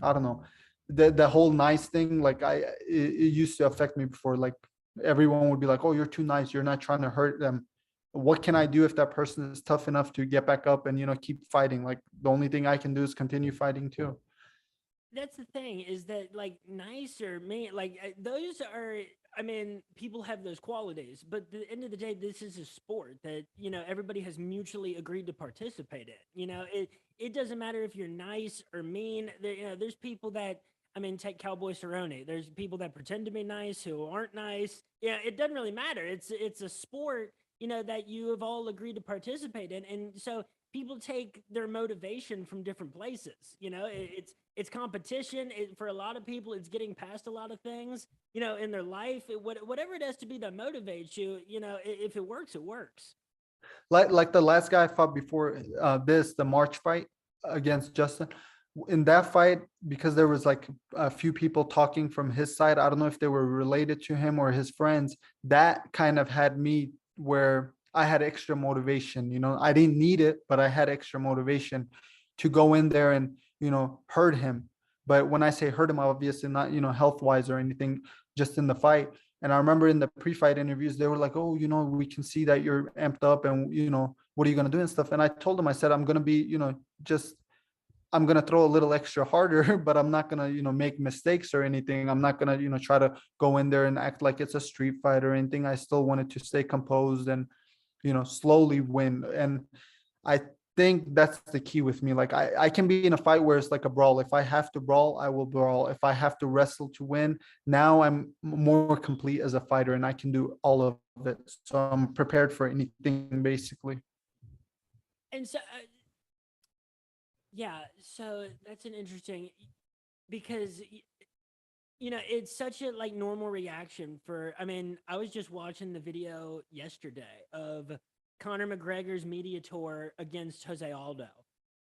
I don't know. The whole nice thing, like it used to affect me before. Like everyone would be like, oh, you're too nice. You're not trying to hurt them. What can I do if that person is tough enough to get back up and, keep fighting? Like the only thing I can do is continue fighting too. That's the thing is that like nice or mean, like those are, I mean, people have those qualities, but at the end of the day, this is a sport that, everybody has mutually agreed to participate in. It doesn't matter if you're nice or mean. There's people that, I mean, take Cowboy Cerrone. There's people that pretend to be nice who aren't nice. Yeah, it doesn't really matter. It's a sport, that you have all agreed to participate in. And so people take their motivation from different places. It's competition. For a lot of people, it's getting past a lot of things, in their life. Whatever it has to be that motivates you, if it works, it works. Like the last guy I fought before the March fight against Justin. In that fight, because there was like a few people talking from his side, I don't know if they were related to him or his friends, that kind of had me where I had extra motivation. I didn't need it, but I had extra motivation to go in there and, hurt him. But when I say hurt him, obviously not, health wise or anything, just in the fight. And I remember in the pre-fight interviews, they were like, oh, we can see that you're amped up and, what are you going to do and stuff. And I told them, I said, I'm going to be, just I'm going to throw a little extra harder, but I'm not going to, make mistakes or anything. I'm not going to, try to go in there and act like it's a street fight or anything. I still wanted to stay composed and, slowly win. And I think that's the key with me. Like I can be in a fight where it's like a brawl. If I have to brawl, I will brawl. If I have to wrestle to win, now I'm more complete as a fighter and I can do all of it. So I'm prepared for anything basically. And so, yeah, so that's an interesting because it's such a like normal reaction for. I mean, I was just watching the video yesterday of Conor McGregor's media tour against Jose Aldo,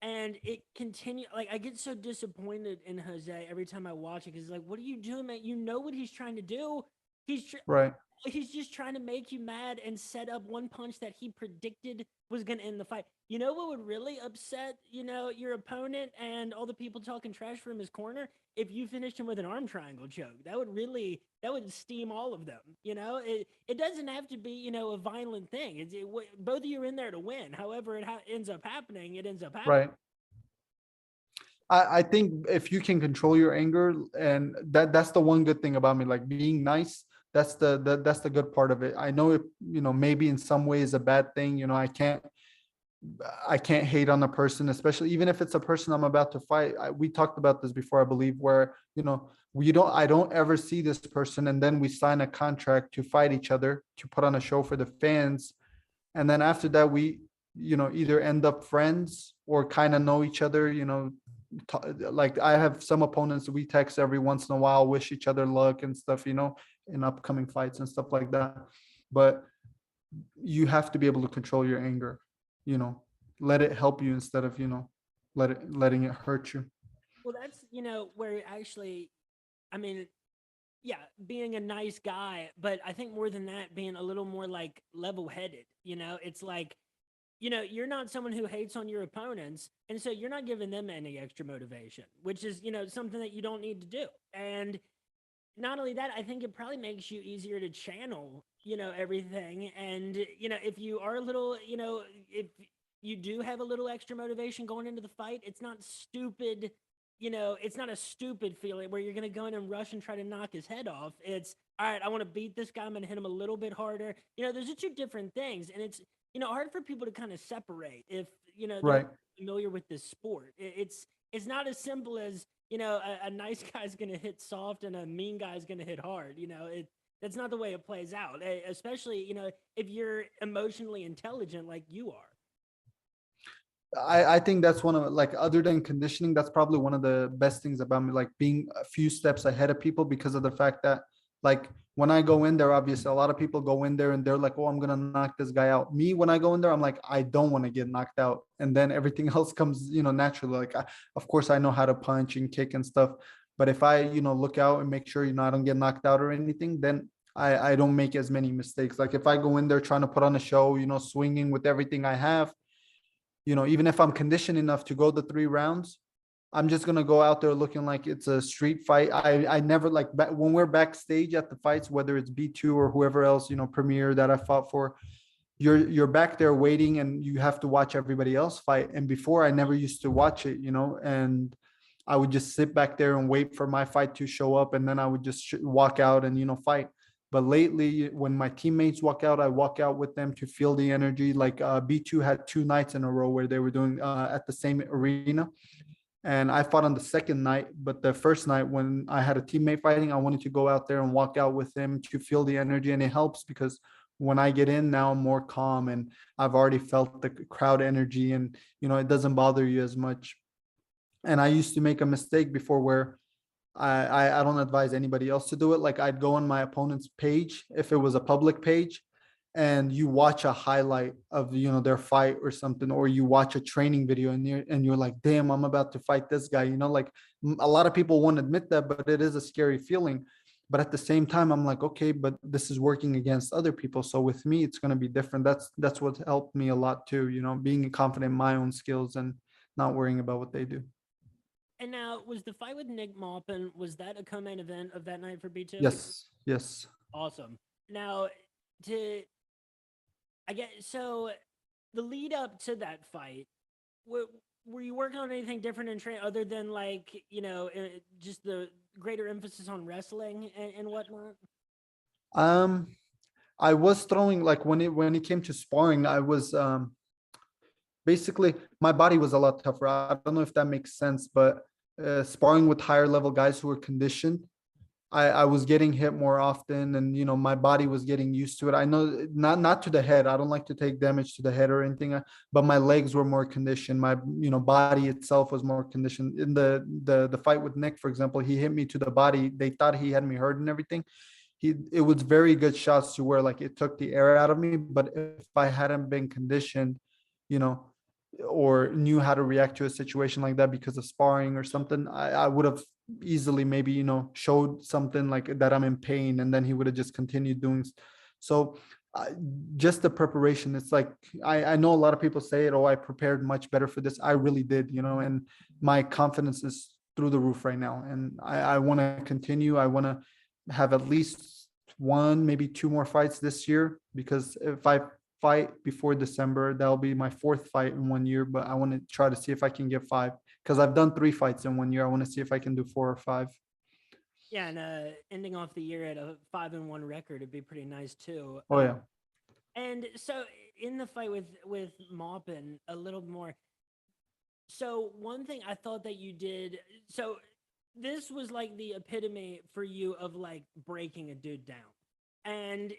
and it continued. Like I get so disappointed in Jose every time I watch it because like, what are you doing, man? You know what he's trying to do. Right. He's just trying to make you mad and set up one punch that he predicted was going to end the fight. You know what would really upset, your opponent and all the people talking trash from his corner? If you finished him with an arm triangle choke. That would steam all of them. It doesn't have to be, a violent thing. Both of you are in there to win. However it ends up happening, it ends up happening. Right. I think if you can control your anger, and that's the one good thing about me, like being nice, that's the good part of it. I know it, maybe in some ways a bad thing, I can't hate on a person, especially even if it's a person I'm about to fight. We talked about this before, I believe, where, I don't ever see this person and then we sign a contract to fight each other, to put on a show for the fans. And then after that, we, either end up friends or kind of know each other, like I have some opponents we text every once in a while, wish each other luck and stuff, in upcoming fights and stuff like that. But you have to be able to control your anger, let it help you instead of, letting it hurt you. Well, that's, where actually, I mean, yeah, being a nice guy, but I think more than that, being a little more like level-headed. It's like, you're not someone who hates on your opponents, and so you're not giving them any extra motivation, which is, something that you don't need to do. And not only that, I think it probably makes you easier to channel, everything. And, if you are a little, if you do have a little extra motivation going into the fight. It's not stupid, it's not a stupid feeling where you're going to go in and rush and try to knock his head off. It's, all right, I want to beat this guy. I'm going to hit him a little bit harder. Those are two different things. And it's, hard for people to kind of separate if, they're Right. familiar with this sport. It's not as simple as, a nice guy's going to hit soft and a mean guy's going to hit hard. That's not the way it plays out, especially, if you're emotionally intelligent like you are. I think that's one of, like, other than conditioning, that's probably one of the best things about me, like being a few steps ahead of people, because of the fact that, like, when I go in there, obviously a lot of people go in there and they're like, oh, I'm gonna knock this guy out. Me, when I go in there, I'm like, I don't want to get knocked out. And then everything else comes, naturally. Like, of course I know how to punch and kick and stuff, but if I, look out and make sure, I don't get knocked out or anything, then I don't make as many mistakes. Like, if I go in there trying to put on a show, swinging with everything I have, even if I'm conditioned enough to go the 3 rounds, I'm just gonna go out there looking like it's a street fight. I never, like, when we're backstage at the fights, whether it's B2 or whoever else, Premier that I fought for, you're back there waiting and you have to watch everybody else fight. And before, I never used to watch it, and I would just sit back there and wait for my fight to show up, and then I would just walk out and fight. But lately, when my teammates walk out, I walk out with them to feel the energy. Like, B2 had 2 nights in a row where they were doing at the same arena. And I fought on the second night, but the first night when I had a teammate fighting, I wanted to go out there and walk out with him to feel the energy. And it helps because when I get in now, I'm more calm and I've already felt the crowd energy, and, it doesn't bother you as much. And I used to make a mistake before where I don't advise anybody else to do it. Like, I'd go on my opponent's page, if it was a public page, and you watch a highlight of, their fight or something, or you watch a training video and you're like, damn, I'm about to fight this guy. Like, a lot of people won't admit that, but it is a scary feeling. But at the same time, I'm like, okay, but this is working against other people. So with me, it's going to be different. That's what helped me a lot too, being confident in my own skills and not worrying about what they do. And now, was the fight with Nick Maupin, was that a co-main event of that night for B2? Yes. Awesome. Now, so the lead up to that fight, were you working on anything different in training other than, like, just the greater emphasis on wrestling and whatnot? I was throwing, like, when it came to sparring, I was basically, my body was a lot tougher. I don't know if that makes sense, but sparring with higher level guys who were conditioned, I was getting hit more often, and my body was getting used to it. I know, not to the head. I don't like to take damage to the head or anything, but my legs were more conditioned. My body itself was more conditioned. In the fight with Nick, for example, he hit me to the body. They thought he had me hurt and everything. It was very good shots to where, like, it took the air out of me. But if I hadn't been conditioned, or knew how to react to a situation like that because of sparring or something, I would have easily maybe, showed something like that I'm in pain, and then he would have just continued doing. So just the preparation, it's like, I know a lot of people say it, oh, I prepared much better for this. I really did, and my confidence is through the roof right now. And I want to continue. I want to have at least 1, maybe 2 more fights this year, because if I fight before December, that'll be my 4th fight in 1 year. But I want to try to see if I can get 5, because I've done 3 fights in 1 year. I want to see if I can do 4 or 5. Yeah, and ending off the year at a 5-1 record would be pretty nice too. Oh yeah. And so in the fight with Maupin, a little more. So one thing I thought that you did, so this was like the epitome for you of, like, breaking a dude down. And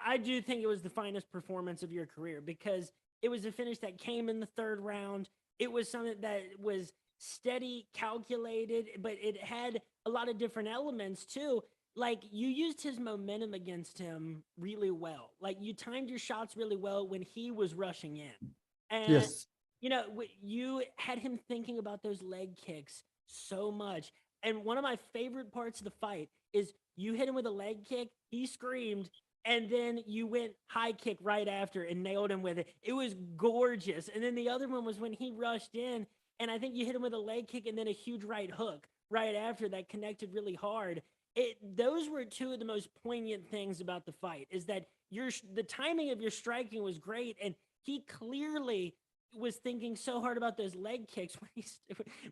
I do think it was the finest performance of your career, because it was a finish that came in the 3rd round. It was something that was steady, calculated, but it had a lot of different elements too. Like, you used his momentum against him really well. Like, you timed your shots really well when he was rushing in. And, Yes. You had him thinking about those leg kicks so much. And one of my favorite parts of the fight is you hit him with a leg kick, he screamed, and then you went high kick right after and nailed him with it. It was gorgeous. And then the other one was when he rushed in, and I think you hit him with a leg kick and then a huge right hook right after that connected really hard. Those were 2 of the most poignant things about the fight, is that the timing of your striking was great, and he clearly was thinking so hard about those leg kicks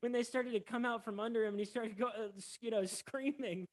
when they started to come out from under him and he started screaming.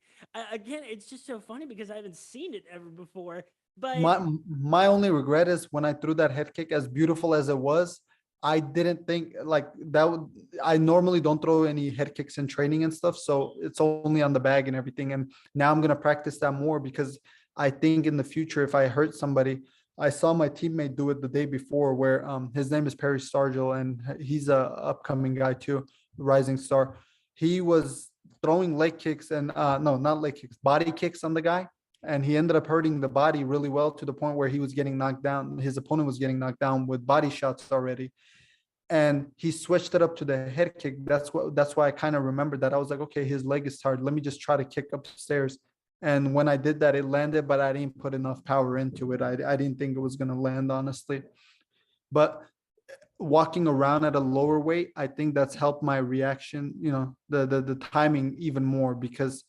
Again, it's just so funny because I haven't seen it ever before. But My only regret is when I threw that head kick, as beautiful as it was, I didn't think like that would. I normally don't throw any head kicks in training and stuff, so it's only on the bag and everything. And now I'm gonna practice that more because I think in the future, if I hurt somebody, I saw my teammate do it the day before, where his name is Perry Stargell, and he's a upcoming guy too, rising star. He was throwing leg kicks and no, not leg kicks, body kicks on the guy, and he ended up hurting the body really well to the point where he was getting knocked down. His opponent was getting knocked down with body shots already, and he switched it up to the head kick. That's why I kind of remembered that. I was like, okay, his leg is tired. Let me just try to kick upstairs. And when I did that, it landed, but I didn't put enough power into it. I didn't think it was going to land, honestly. But walking around at a lower weight, I think that's helped my reaction, the timing even more, because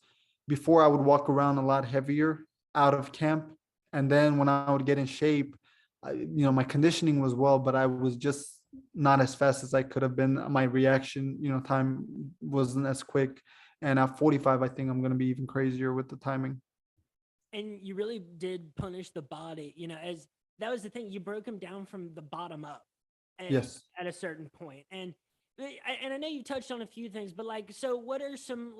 before I would walk around a lot heavier out of camp. And then when I would get in shape, my conditioning was well, but I was just not as fast as I could have been. My reaction, time wasn't as quick. And at 45, I think I'm going to be even crazier with the timing. And you really did punish the body, as that was the thing. You broke him down from the bottom up. Yes. At a certain point. And I know you touched on a few things, but so what are some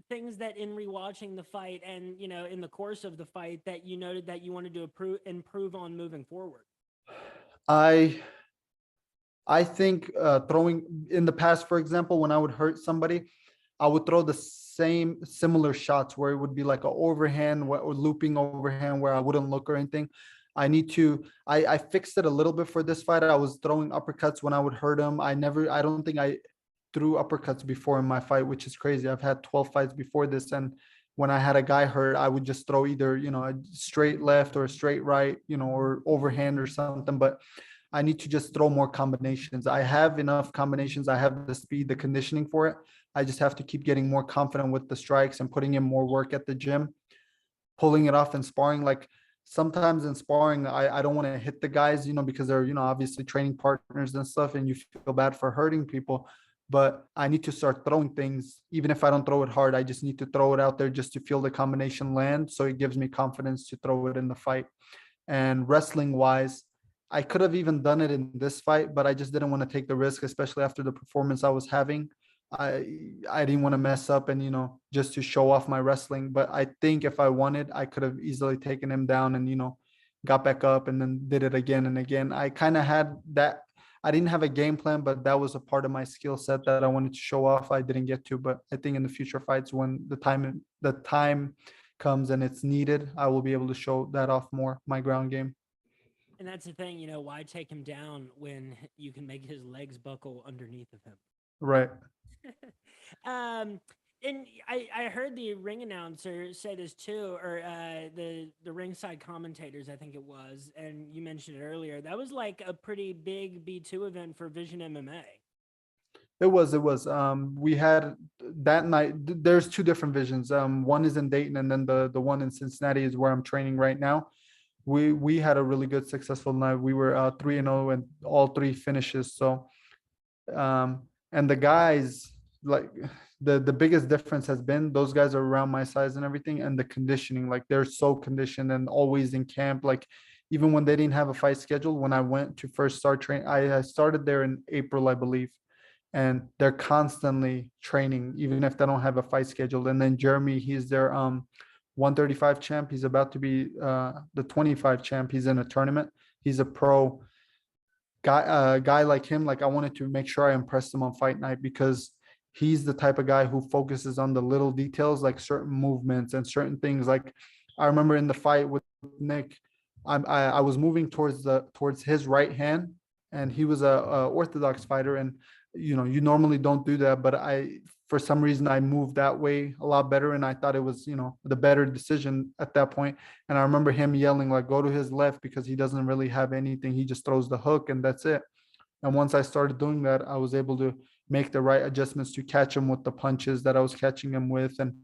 things that in rewatching the fight and, in the course of the fight that you noted that you wanted to improve on moving forward? I think throwing in the past, for example, when I would hurt somebody, I would throw the similar shots where it would be like an overhand or looping overhand where I wouldn't look or anything. I fixed it a little bit for this fight. I was throwing uppercuts when I would hurt him. I don't think I threw uppercuts before in my fight, which is crazy. I've had 12 fights before this. And when I had a guy hurt, I would just throw either, a straight left or a straight right, or overhand or something. But I need to just throw more combinations. I have enough combinations. I have the speed, the conditioning for it. I just have to keep getting more confident with the strikes and putting in more work at the gym, pulling it off in sparring. Like sometimes in sparring, I don't want to hit the guys, because they're, obviously training partners and stuff, and you feel bad for hurting people. But I need to start throwing things. Even if I don't throw it hard, I just need to throw it out there just to feel the combination land. So it gives me confidence to throw it in the fight. And wrestling wise, I could have even done it in this fight, but I just didn't want to take the risk, especially after the performance I was having. I didn't want to mess up and, just to show off my wrestling. But I think if I wanted, I could have easily taken him down and, got back up and then did it again and again. I kind of had that. I didn't have a game plan, but that was a part of my skill set that I wanted to show off. I didn't get to, but I think in the future fights, when the time comes and it's needed, I will be able to show that off more, my ground game. And that's the thing, why take him down when you can make his legs buckle underneath of him? Right. And I heard the ring announcer say this too, or the ringside commentators, I think it was, and you mentioned it earlier. That was like a pretty big B2 event for Vision MMA. It was. We had that night. There's two different visions. One is in Dayton, and then the one in Cincinnati is where I'm training right now. We had a really good, successful night. We were 3-0 and all three finishes. So, and the guys, like the biggest difference has been those guys are around my size and everything, and the conditioning, like they're so conditioned and always in camp. Like even when they didn't have a fight scheduled, when I went to first start training, I started there in April, I believe, and they're constantly training, even if they don't have a fight scheduled. And then Jeremy, he's their 135 champ. He's about to be the 25 champ. He's in a tournament. He's a pro guy like him. Like I wanted to make sure I impressed him on fight night because he's the type of guy who focuses on the little details, like certain movements and certain things. Like I remember in the fight with Nick, I was moving towards his right hand, and he was a orthodox fighter, and you normally don't do that, but for some reason I moved that way a lot better, and I thought it was the better decision at that point. And I remember him yelling like, go to his left, because he doesn't really have anything. He just throws the hook and that's it. And once I started doing that, I was able to make the right adjustments to catch him with the punches that I was catching him with. And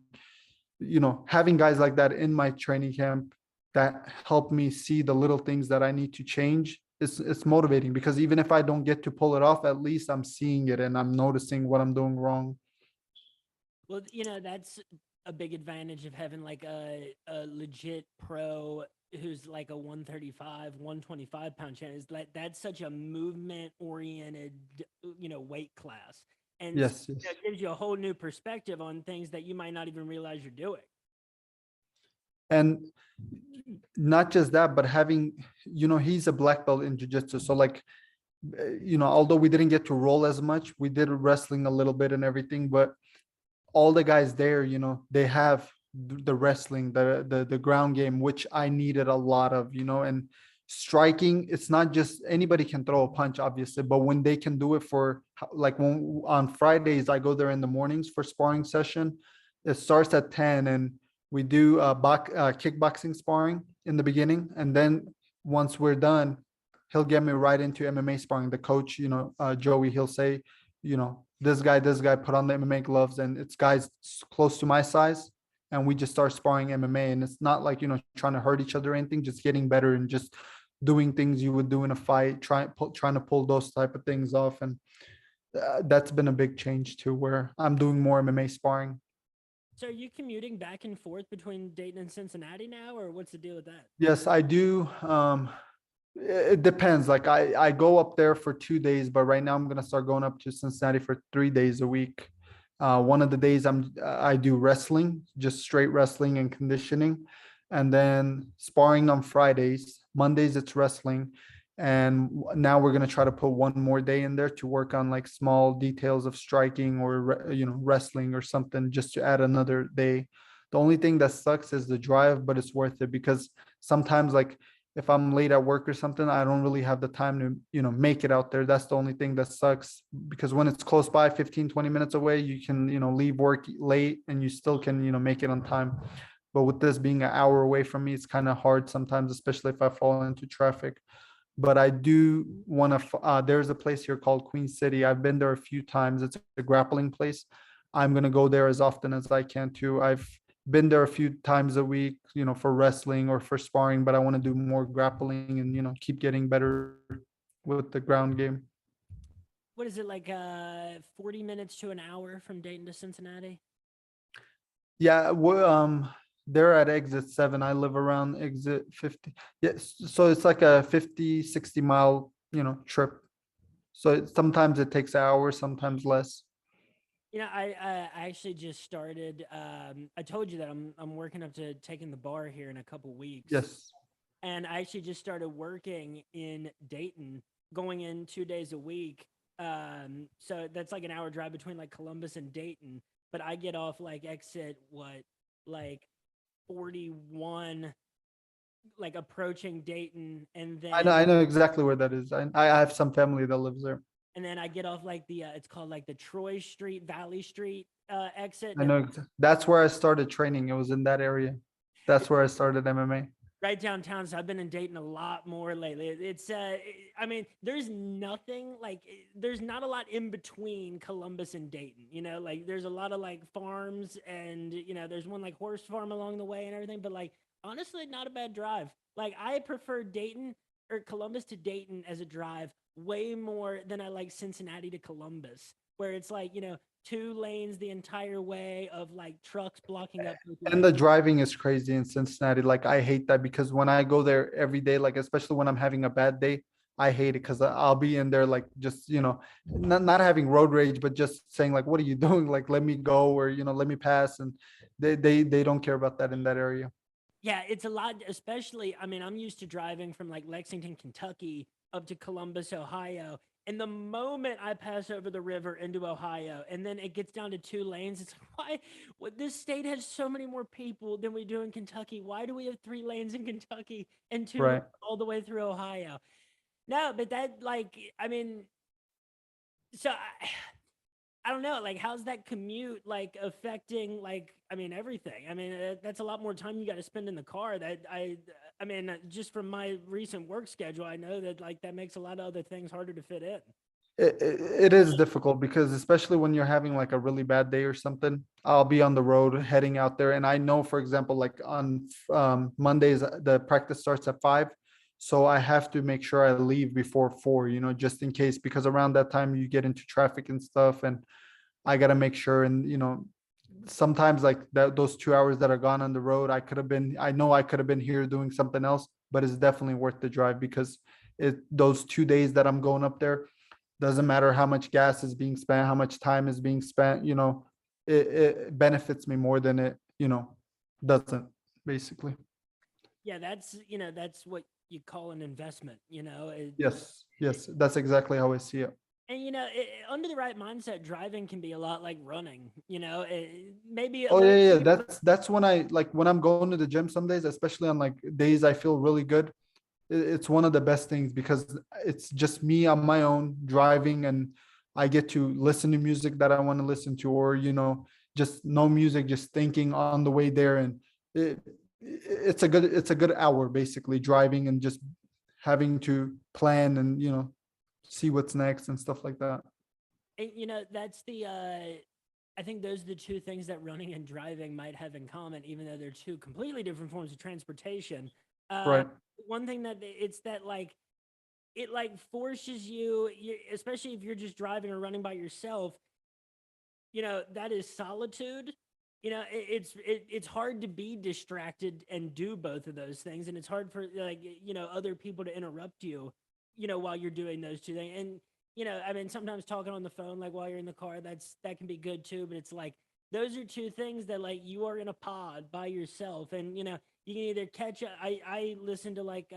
having guys like that in my training camp, that helped me see the little things that I need to change it's motivating because even if I don't get to pull it off, at least I'm seeing it and I'm noticing what I'm doing wrong. Well, that's a big advantage of having like a legit pro who's like a 135, 125 pound champ is like that's such a movement oriented, weight class. And Yes, it yes. gives you a whole new perspective on things that you might not even realize you're doing. And not just that, but having, he's a black belt in jiu-jitsu. So like, although we didn't get to roll as much, we did wrestling a little bit and everything, but all the guys there, they have the wrestling, the ground game, which I needed a lot of, and striking. It's not just anybody can throw a punch, obviously, but when they can do it for like when on Fridays, I go there in the mornings for sparring session. It starts at 10 and we do kickboxing sparring in the beginning. And then once we're done, he'll get me right into MMA sparring. The coach, Joey, he'll say, this guy, put on the MMA gloves, and it's guys close to my size. And we just start sparring MMA. And it's not like, trying to hurt each other or anything, just getting better and just doing things you would do in a fight, trying to pull those type of things off. And that's been a big change too, where I'm doing more MMA sparring. So are you commuting back and forth between Dayton and Cincinnati now, or what's the deal with that? Yes, I do. It depends. Like I go up there for 2 days, but right now I'm gonna start going up to Cincinnati for 3 days a week. One of the days I do wrestling, just straight wrestling and conditioning, and then sparring on Fridays. Mondays it's wrestling, and now we're gonna try to put one more day in there to work on like small details of striking or wrestling or something, just to add another day. The only thing that sucks is the drive, but it's worth it because sometimes like if I'm late at work or something, I don't really have the time to, make it out there. That's the only thing that sucks because when it's close by 15, 20 minutes away, you can, leave work late and you still can, make it on time. But with this being an hour away from me, it's kind of hard sometimes, especially if I fall into traffic. But I do want to, there's a place here called Queen City. I've been there a few times. It's a grappling place. I'm going to go there as often as I can too. I've been there a few times a week, for wrestling or for sparring, but I want to do more grappling and, keep getting better with the ground game. What is it like 40 minutes to an hour from Dayton to Cincinnati? Yeah, they're at exit 7. I live around exit 50. Yes, so it's like a 50, 60 mile, trip. So sometimes it takes hours, sometimes less. I actually just started. I told you that I'm working up to taking the bar here in a couple weeks. Yes. And I actually just started working in Dayton, going in 2 days a week. So that's like an hour drive between like Columbus and Dayton. But I get off like exit like 41, like approaching Dayton, and then I know exactly where that is. I have some family that lives there. And then I get off like the it's called like the Troy Street, Valley Street exit. I know that's where I started training. It was in that area. That's where I started MMA. Right downtown. So I've been in Dayton a lot more lately. It's I mean, there's nothing like there's not a lot in between Columbus and Dayton. Like there's a lot of like farms and there's one like horse farm along the way and everything. But like honestly, not a bad drive. Like I prefer Dayton or Columbus to Dayton as a drive way more than I like Cincinnati to Columbus, where it's like, 2 lanes the entire way of like trucks blocking up. And the driving is crazy in Cincinnati. Like I hate that because when I go there every day, like especially when I'm having a bad day, I hate it because I'll be in there like just, not having road rage, but just saying like, what are you doing? Like, let me go or, let me pass. And they don't care about that in that area. Yeah, it's a lot, especially, I mean, I'm used to driving from like Lexington, Kentucky up to Columbus, Ohio. And the moment I pass over the river into Ohio and then it gets down to 2 lanes, it's like, this state has so many more people than we do in Kentucky. Why do we have 3 lanes in Kentucky and 2 Right. all the way through Ohio? No, but that like, I mean, so I don't know, like, how's that commute like affecting like, I mean, everything. I mean, that's a lot more time you got to spend in the car. That I mean, just from my recent work schedule, I know that like that makes a lot of other things harder to fit in. It is difficult because especially when you're having like a really bad day or something, I'll be on the road heading out there. And I know, for example, like on Mondays, the practice starts at 5. So I have to make sure I leave before 4, just in case, because around that time you get into traffic and stuff, and I got to make sure. And, sometimes like that, those 2 hours that are gone on the road, I know I could have been here doing something else, but it's definitely worth the drive, because those 2 days that I'm going up there, doesn't matter how much gas is being spent, how much time is being spent, it benefits me more than it, doesn't, basically. Yeah, that's what you call an investment, Yes, that's exactly how I see it. and under the right mindset, driving can be a lot like running, maybe a Oh little yeah, yeah. cheaper. That's when I like, when I'm going to the gym some days, especially on like days I feel really good. It's one of the best things, because it's just me on my own driving, and I get to listen to music that I want to listen to, or just no music, just thinking on the way there. And it's a good hour basically driving, and just having to plan and see what's next and stuff like that. And that's I think those are the two things that running and driving might have in common, even though they're two completely different forms of transportation. Uh, Right. One thing that it's that like it like forces you, especially if you're just driving or running by yourself, that is solitude. It's hard to be distracted and do both of those things, and it's hard for like other people to interrupt you, while you're doing those two things. And I mean, sometimes talking on the phone like while you're in the car, that can be good too. But it's like those are two things that like you are in a pod by yourself, and you can either catch. I listen to like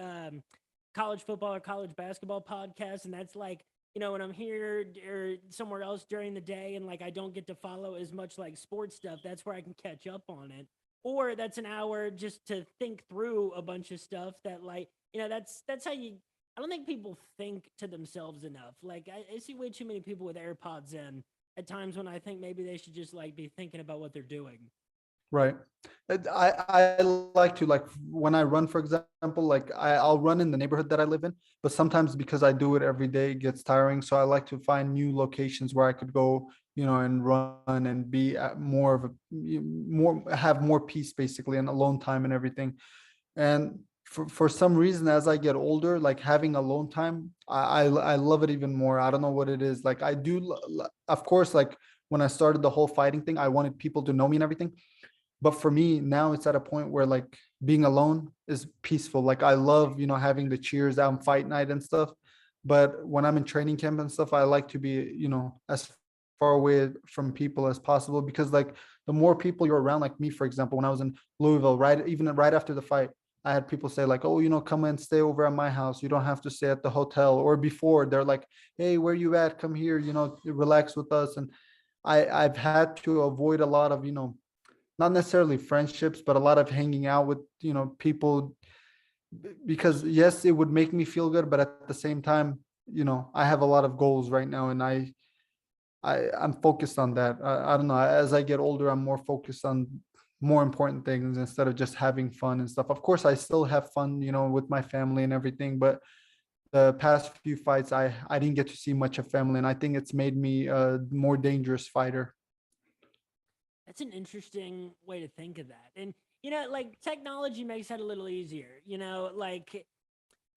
college football or college basketball podcasts, and that's like when I'm here or somewhere else during the day and like I don't get to follow as much like sports stuff, that's where I can catch up on it. Or that's an hour just to think through a bunch of stuff that like, that's how you I don't think people think to themselves enough. Like I see way too many people with AirPods in at times when I think maybe they should just like be thinking about what they're doing. Right. I like to, like, when I run, for example, like I'll run in the neighborhood that I live in, but sometimes because I do it every day, it gets tiring. So I like to find new locations where I could go, and run and be at more of a more have more peace basically, and alone time and everything. And for some reason, as I get older, like having alone time, I love it even more. I don't know what it is. Like I do, of course, like when I started the whole fighting thing, I wanted people to know me and everything. But for me now, it's at a point where like being alone is peaceful. Like I love, having the cheers on fight night and stuff. But when I'm in training camp and stuff, I like to be, as far away from people as possible, because like the more people you're around, like me, for example, when I was in Louisville, right, even right after the fight, I had people say like, oh, come and stay over at my house. You don't have to stay at the hotel. Or before, they're like, hey, where you at? Come here, relax with us. And I've had to avoid a lot of, not necessarily friendships, but a lot of hanging out with, people, because yes, it would make me feel good, but at the same time, I have a lot of goals right now, and I'm focused on that. I don't know. As I get older, I'm more focused on more important things instead of just having fun and stuff. Of course, I still have fun, with my family and everything, but the past few fights, I didn't get to see much of family, and I think it's made me a more dangerous fighter. That's an interesting way to think of that. And like technology makes that a little easier. Like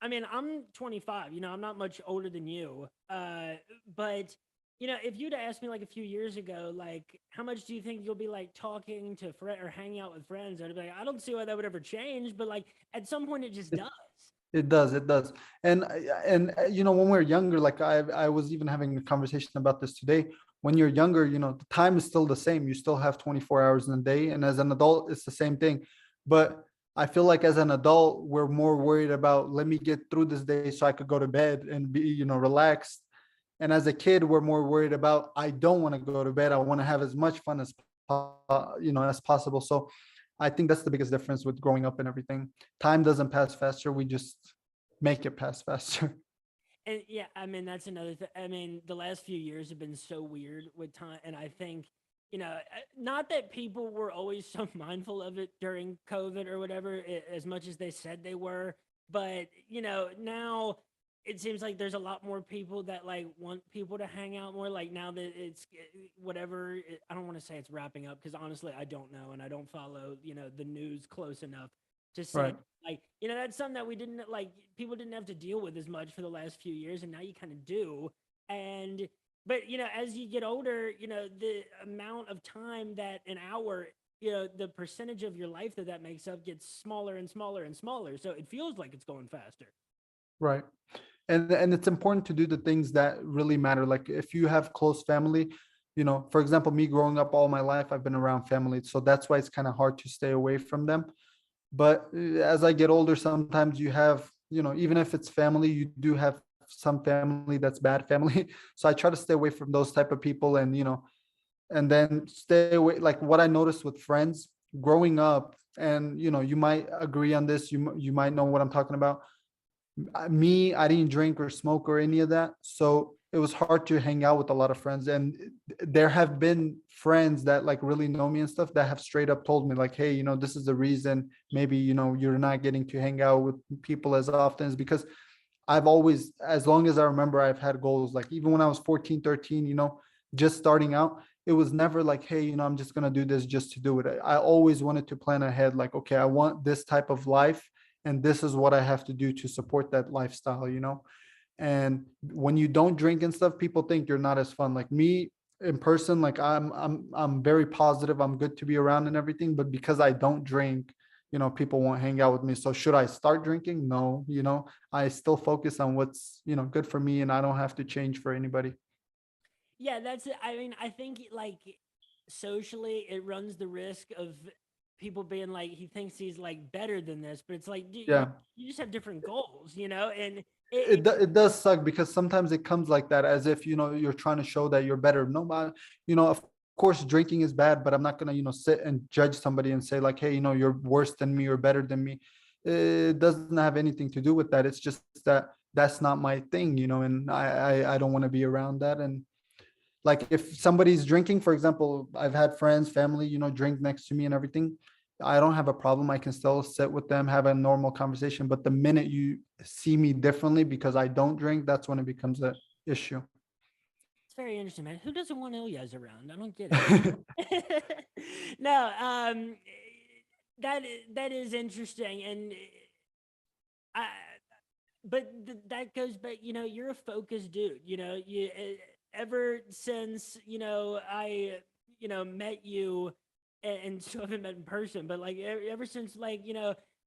I mean, I'm 25, I'm not much older than you. But if you'd asked me like a few years ago, like how much do you think you'll be like talking to friend or hanging out with friends? I'd be like, I don't see why that would ever change, but like at some point it just does. It does. And when we're younger, like I was even having a conversation about this today. When you're younger, the time is still the same. You still have 24 hours in a day. And as an adult, it's the same thing. But I feel like as an adult, we're more worried about, let me get through this day so I could go to bed and be, relaxed. And as a kid, we're more worried about, I don't want to go to bed. I want to have as much fun as as possible. So I think that's the biggest difference with growing up and everything. Time doesn't pass faster. We just make it pass faster. And yeah, I mean that's another thing. I mean, the last few years have been so weird with time, and I think not that people were always so mindful of it during COVID or whatever, as much as they said they were, but now it seems like there's a lot more people that like want people to hang out more. Like now that it's whatever, I don't want to say it's wrapping up because honestly, I don't know, and I don't follow the news close enough to say, Right. like, that's something that we didn't like, people didn't have to deal with as much for the last few years, and now you kind of do. And, but, as you get older, the amount of time that an hour, the percentage of your life that makes up gets smaller and smaller and smaller. So it feels like it's going faster. Right. And it's important to do the things that really matter. Like if you have close family, for example, me growing up all my life, I've been around family. So that's why it's kind of hard to stay away from them. But as I get older, sometimes you have, even if it's family, you do have some family that's bad family. So I try to stay away from those type of people, and then stay away. Like what I noticed with friends growing up, and you might agree on this, you might know what I'm talking about. I didn't drink or smoke or any of that, so it was hard to hang out with a lot of friends. And there have been friends that like really know me and stuff that have straight up told me like, hey, this is the reason maybe you're not getting to hang out with people as often, is because I've always, as long as I remember, I've had goals. Like even when I was 14, 13, just starting out, it was never like, hey, I'm just going to do this just to do it. I always wanted to plan ahead, like, okay, I want this type of life, and this is what I have to do to support that lifestyle. And when you don't drink and stuff, people think you're not as fun. Like me in person, like I'm very positive. I'm good to be around and everything, but because I don't drink, people won't hang out with me. So should I start drinking? No, I still focus on what's, good for me, and I don't have to change for anybody. Yeah, that's it. I mean, I think like socially, it runs the risk of people being like, he thinks he's like better than this, but it's like Yeah. you just have different goals, and It does suck because sometimes it comes like that, as if you're trying to show that you're better. No, of course drinking is bad, but I'm not gonna sit and judge somebody and say like, hey, you're worse than me or better than me. It doesn't have anything to do with that. It's just that that's not my thing, and I don't want to be around that. And like if somebody's drinking, for example, I've had friends, family, drink next to me and everything. I don't have a problem. I can still sit with them, have a normal conversation. But the minute you see me differently because I don't drink, that's when it becomes an issue. it's very interesting, man. Who doesn't want Ilyaz around? I don't get it. No, that is interesting, and I, but that goes back. You're a focused dude. Ever since I met you, and still haven't met in person, but like ever since like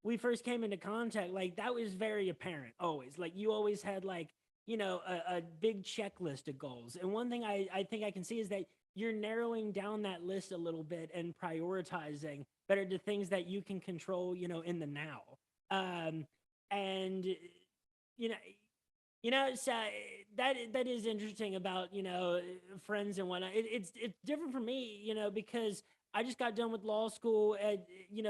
we first came into contact, like that was very apparent always. Like you always had like a big checklist of goals, and one thing I think I can see is that you're narrowing down that list a little bit and prioritizing better to things that you can control in the now. And you know so that is interesting about friends and whatnot. It's different for me, because I just got done with law school at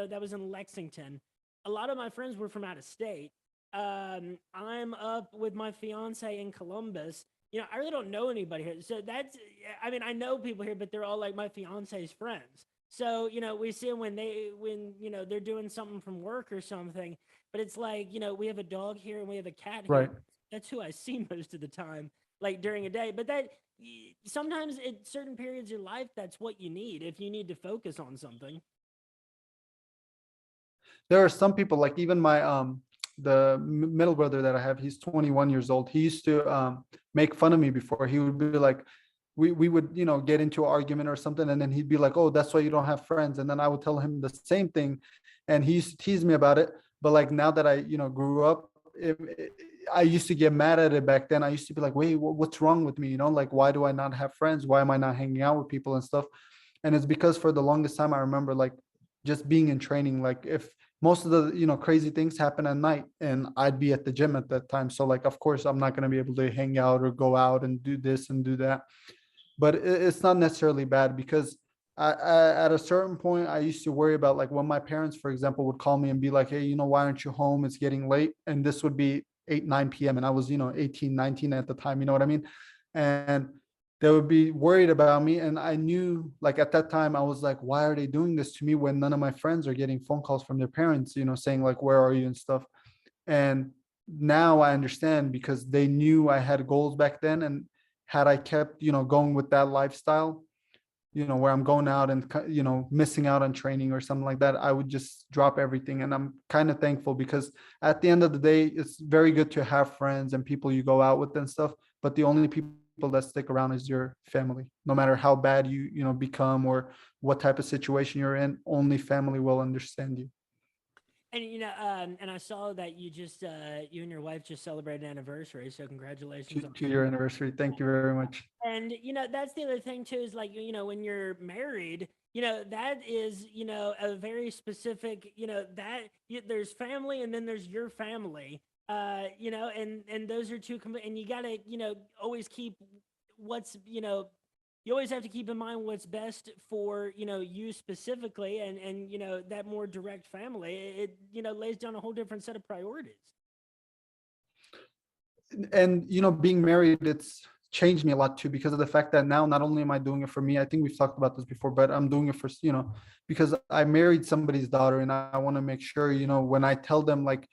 that was in Lexington. A lot of my friends were from out of state. I'm up with my fiance in Columbus. I really don't know anybody here, so that's, I mean, I know people here, but they're all like my fiance's friends. So we see them when they're doing something from work or something. But it's like we have a dog here and we have a cat here. Right. That's who I see most of the time, like during a day. But sometimes at certain periods of your life, that's what you need if you need to focus on something. There are some people, like even my the middle brother that I have, he's 21 years old. He used to make fun of me before. He would be like, we would get into an argument or something, and then he'd be like, oh, that's why you don't have friends. And then I would tell him the same thing, and he used to tease me about it. But like now that I grew up, I used to get mad at it back then. I used to be like, wait, what's wrong with me? Like, why do I not have friends? Why am I not hanging out with people and stuff? And it's because for the longest time, I remember like just being in training. Like if most of the crazy things happen at night, and I'd be at the gym at that time. So like, of course, I'm not going to be able to hang out or go out and do this and do that. But it's not necessarily bad, because at a certain point, I used to worry about like when my parents, for example, would call me and be like, hey, why aren't you home? It's getting late. And this would be 8, 9 p.m. And I was, 18, 19 at the time, you know what I mean? And they would be worried about me. And I knew, like at that time, I was like, why are they doing this to me when none of my friends are getting phone calls from their parents, saying like, where are you and stuff. And now I understand, because they knew I had goals back then. And had I kept, going with that lifestyle, where I'm going out and, missing out on training or something like that, I would just drop everything. And I'm kind of thankful because at the end of the day, it's very good to have friends and people you go out with and stuff. But the only people that stick around is your family. No matter how bad you become or what type of situation you're in, only family will understand you. And and I saw that you just you and your wife just celebrated an anniversary, so congratulations on To that. your anniversary. Thank you very much. And that's the other thing too is like when you're married, that is a very specific there's family and then there's your family, and those are two and you gotta always keep what's you always have to keep in mind what's best for you specifically, and that more direct family, it lays down a whole different set of priorities. And being married, it's changed me a lot too, because of the fact that now not only am I doing it for me, I think we've talked about this before, but I'm doing it for because I married somebody's daughter, and I want to make sure when I tell them, like,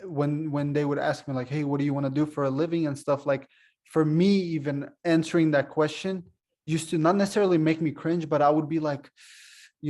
when they would ask me like, hey, what do you want to do for a living and stuff, like, for me, even answering that question used to not necessarily make me cringe, but I would be like,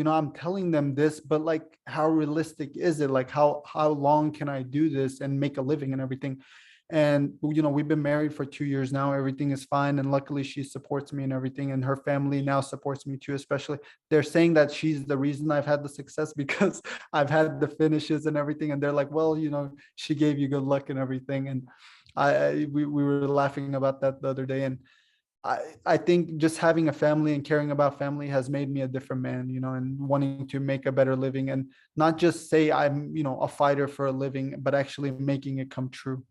I'm telling them this, but like, how realistic is it? Like, how long can I do this and make a living and everything? And we've been married for 2 years now. Everything is fine, and luckily she supports me and everything, and her family now supports me too. Especially, they're saying that she's the reason I've had the success because I've had the finishes and everything, and they're like, well, she gave you good luck and everything. And we were laughing about that the other day. And I think just having a family and caring about family has made me a different man, and wanting to make a better living, and not just say I'm a fighter for a living, but actually making it come true.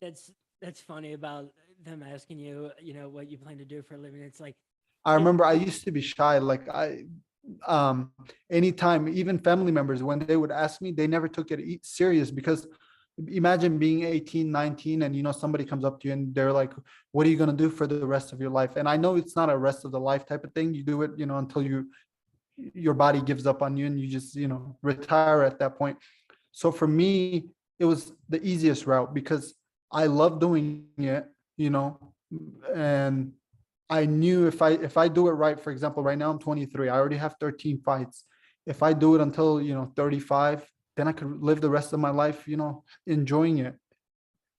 That's funny about them asking you, what you plan to do for a living. It's like, I it, remember I used to be shy. Like, um, anytime, even family members, when they would ask me, they never took it serious, because imagine being 18, 19, and somebody comes up to you and they're like, what are you going to do for the rest of your life? And I know it's not a rest of the life type of thing. You do it, until your body gives up on you, and you just, retire at that point. So for me, it was the easiest route because I love doing it, you know, and I knew if I do it right, for example, right now I'm 23, I already have 13 fights. If I do it until 35, then I could live the rest of my life, enjoying it.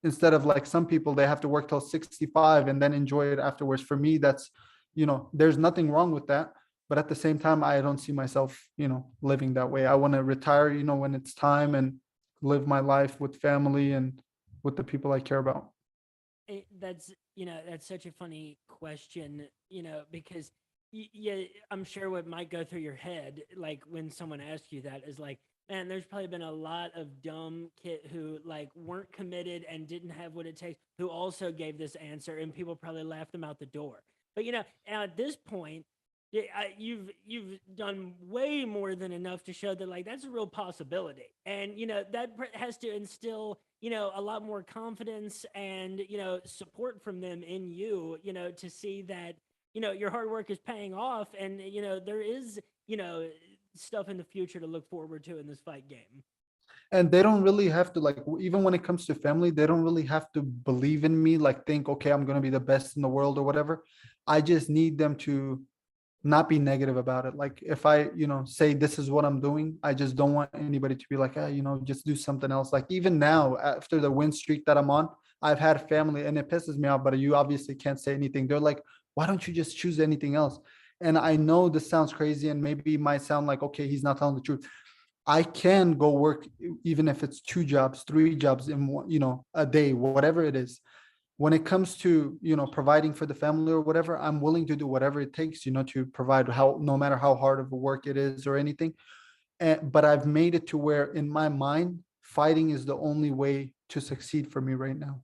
Instead of like some people, they have to work till 65 and then enjoy it afterwards. For me, that's, there's nothing wrong with that. But at the same time, I don't see myself, living that way. I want to retire, when it's time, and live my life with family and with the people I care about. That's such a funny question, because yeah, I'm sure what might go through your head, like when someone asks you that, is like, man, there's probably been a lot of dumb kid who like weren't committed and didn't have what it takes, who also gave this answer, and people probably laughed them out the door. But at this point, yeah, you've done way more than enough to show that like that's a real possibility, and that has to instill a lot more confidence and support from them in you, to see that your hard work is paying off, and there is stuff in the future to look forward to in this fight game. And they don't really have to, like, even when it comes to family, they don't really have to believe in me, like think, okay, I'm going to be the best in the world or whatever. I just need them to not be negative about it. Like, if I, say this is what I'm doing, I just don't want anybody to be like, just do something else. Like, even now, after the win streak that I'm on, I've had family, and it pisses me off, but you obviously can't say anything. They're like, why don't you just choose anything else? And I know this sounds crazy, and maybe it might sound like, okay, he's not telling the truth. I can go work, even if it's 2 jobs, 3 jobs in one, a day, whatever it is. When it comes to, providing for the family or whatever, I'm willing to do whatever it takes, to provide, how, no matter how hard of a work it is or anything. But I've made it to where in my mind, fighting is the only way to succeed for me right now.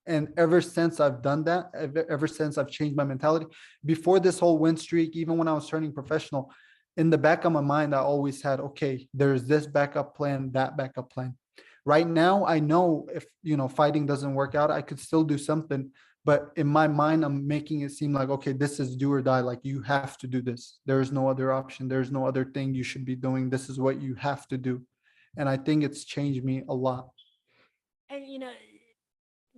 And ever since I've done that, ever since I've changed my mentality, before this whole win streak, even when I was turning professional, in the back of my mind, I always had, okay, there's this backup plan, that backup plan. Right now, I know if, fighting doesn't work out, I could still do something. But in my mind, I'm making it seem like, okay, this is do or die. Like, you have to do this. There is no other option. There's no other thing you should be doing. This is what you have to do. And I think it's changed me a lot. And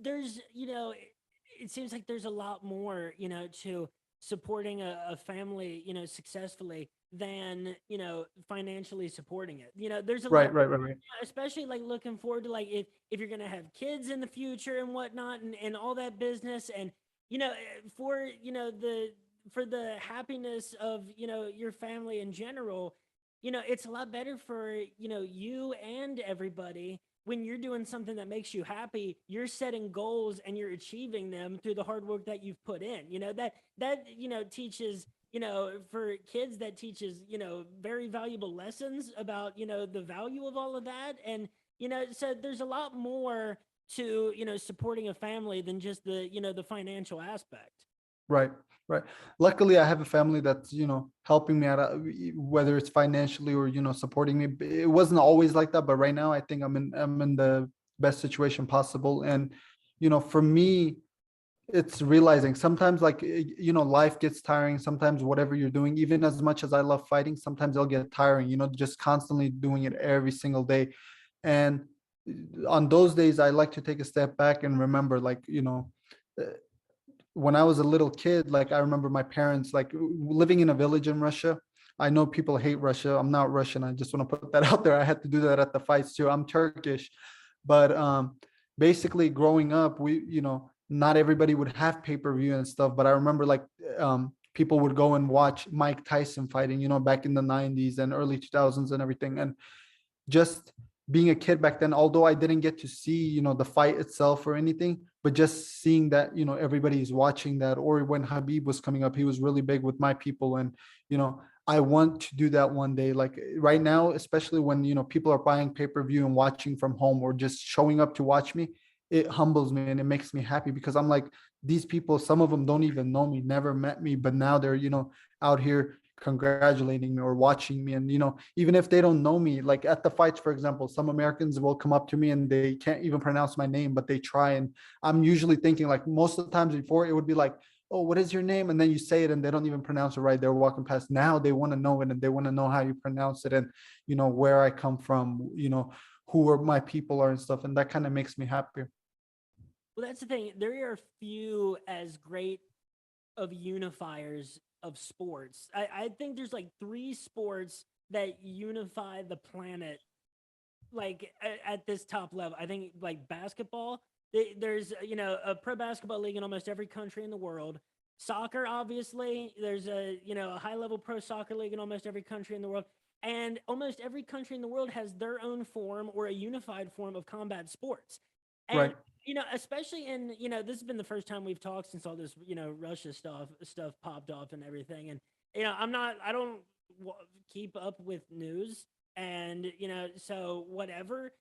there's it seems like there's a lot more to supporting a family, successfully than, financially supporting it. There's a lot, Right. especially like looking forward to like if you're gonna have kids in the future and whatnot and all that business and for for the happiness of your family in general, it's a lot better for you and everybody when you're doing something that makes you happy. You're setting goals and you're achieving them through the hard work that you've put in. That teaches, for kids, that teaches very valuable lessons about the value of all of that. And so there's a lot more to supporting a family than just the financial aspect. Right. Luckily, I have a family that's, helping me out, whether it's financially or, supporting me. It wasn't always like that, but right now I think I'm in the best situation possible. And, for me, it's realizing sometimes like, life gets tiring. Sometimes whatever you're doing, even as much as I love fighting, sometimes it'll get tiring, just constantly doing it every single day. And on those days, I like to take a step back and remember, like, uh, when I was a little kid, like I remember my parents like living in a village in Russia. I know people hate Russia. I'm not Russian. I just want to put that out there. I had to do that at the fights too. I'm Turkish, but basically growing up, not everybody would have pay-per-view and stuff. But I remember like people would go and watch Mike Tyson fighting, back in the 90s and early 2000s and everything. And just being a kid back then, although I didn't get to see, the fight itself or anything, but just seeing that, everybody's watching that. Or when Habib was coming up, he was really big with my people. And, I want to do that one day. Like right now, especially when, people are buying pay-per-view and watching from home or just showing up to watch me, it humbles me and it makes me happy because I'm like, these people, some of them don't even know me, never met me, but now they're, out here congratulating me or watching me. And even if they don't know me, like at the fights, for example, some Americans will come up to me and they can't even pronounce my name, but they try. And I'm usually thinking, like, most of the times before, it would be like, oh, what is your name? And then you say it and they don't even pronounce it right. They're walking past. Now they want to know it and they want to know how you pronounce it and where I come from, who are my people are and stuff. And that kind of makes me happy. Well, that's the thing. There are few as great of unifiers of sports. I think there's like 3 sports that unify the planet, like at this top level. I think like basketball. There's a pro basketball league in almost every country in the world. Soccer, obviously, there's a high level pro soccer league in almost every country in the world, and almost every country in the world has their own form or a unified form of combat sports. And Right. especially in, this has been the first time we've talked since all this, Russia stuff popped off and everything. And, I don't keep up with news and, so whatever.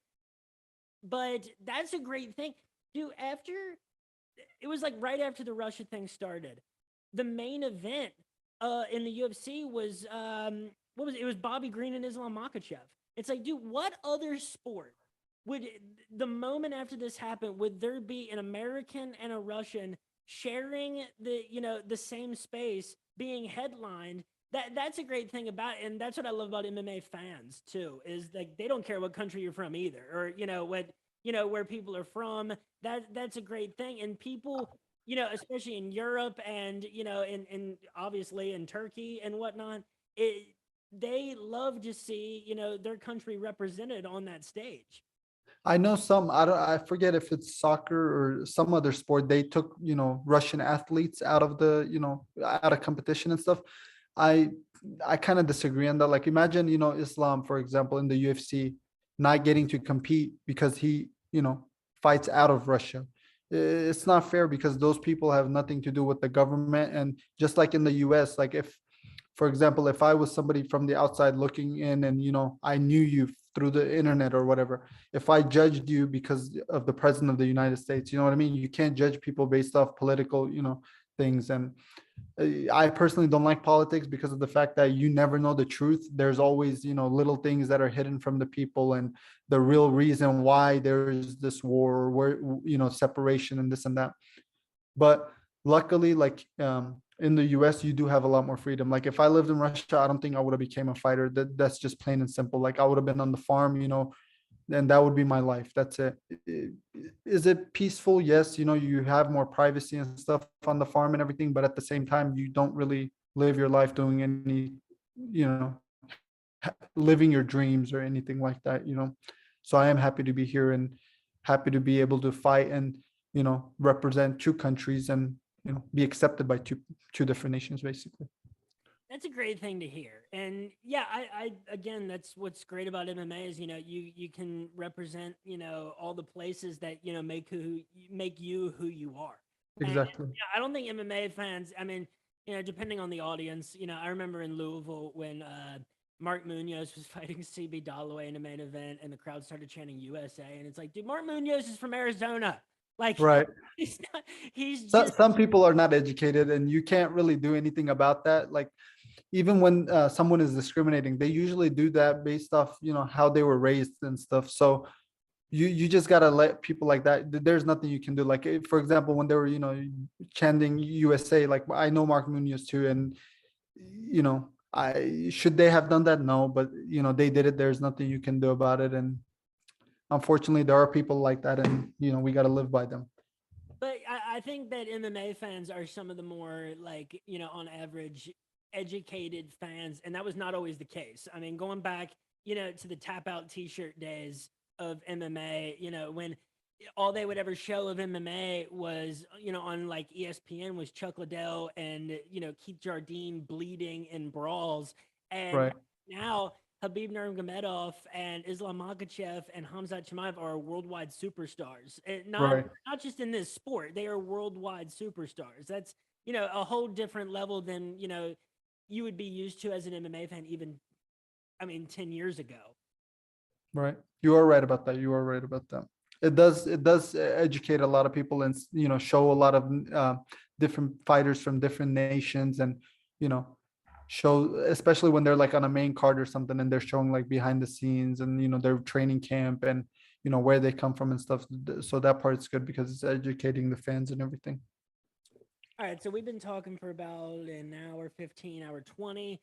But that's a great thing. Dude, it was like right after the Russia thing started, the main event in the UFC was, what was it? It was Bobby Green and Islam Makhachev. It's like, dude, what other sport would, the moment after this happened, would there be an American and a Russian sharing the same space, being headlined? That's a great thing about it, and that's what I love about MMA fans too, is like they don't care what country you're from either, or where people are from. That's a great thing. And people, especially in Europe and in obviously in Turkey and whatnot, they love to see their country represented on that stage. I know I forget if it's soccer or some other sport. They took, Russian athletes out of out of competition and stuff. I I kind of disagree on that. Like imagine, Islam, for example, in the UFC, not getting to compete because he, fights out of Russia. It's not fair because those people have nothing to do with the government. And just like in the US, like if, for example, if I was somebody from the outside looking in and, I knew you through the internet or whatever, if I judged you because of the president of the United States, you know what I mean? You can't judge people based off political, things. And I personally don't like politics because of the fact that you never know the truth. There's always, little things that are hidden from the people and the real reason why there is this war or where, separation and this and that. But luckily, like in the US, you do have a lot more freedom. Like if I lived in Russia, I don't think I would have became a fighter. That's just plain and simple. Like I would have been on the farm, and that would be my life. That's it. Is it peaceful? Yes. You have more privacy and stuff on the farm and everything, but at the same time, you don't really live your life doing any, living your dreams or anything like that. So I am happy to be here and happy to be able to fight and, represent two countries and, be accepted by two different nations, basically. That's a great thing to hear. And yeah, I again, that's what's great about MMA is, you can represent, all the places that, make you who you are. Exactly. And I don't think MMA fans, I mean, depending on the audience, I remember in Louisville when Mark Munoz was fighting CB Dalloway in a main event and the crowd started chanting USA. And it's like, dude, Mark Munoz is from Arizona. Like, Right. he's not, he's So, just, some people are not educated and you can't really do anything about that. Like, even when someone is discriminating, they usually do that based off, how they were raised and stuff. So you just gotta let people like that. There's nothing you can do. Like, for example, when they were, chanting USA, like I know Mark Munoz too, and I should they have done that? No, but they did it. There's nothing you can do about it, and unfortunately, there are people like that, and we gotta live by them. but I think that MMA fans are some of the more like, on average, educated fans. And that was not always the case. I mean, going back, to the tap out t-shirt days of MMA, when all they would ever show of MMA was, on like ESPN was Chuck Liddell and, Keith Jardine bleeding in brawls. And Right. now Habib Nurmagomedov and Islam Makhachev and Hamzat Chimaev are worldwide superstars. And Right. not just in this sport, they are worldwide superstars. That's, a whole different level than, you would be used to as an MMA fan even, 10 years ago. Right. You are right about that. You are right about that. It does educate a lot of people and show a lot of different fighters from different nations and you know show, especially when they're like on a main card or something and they're showing like behind the scenes and their training camp and where they come from and stuff. So that part's good because it's educating the fans and everything. All right, so we've been talking for about an hour 15, hour 20,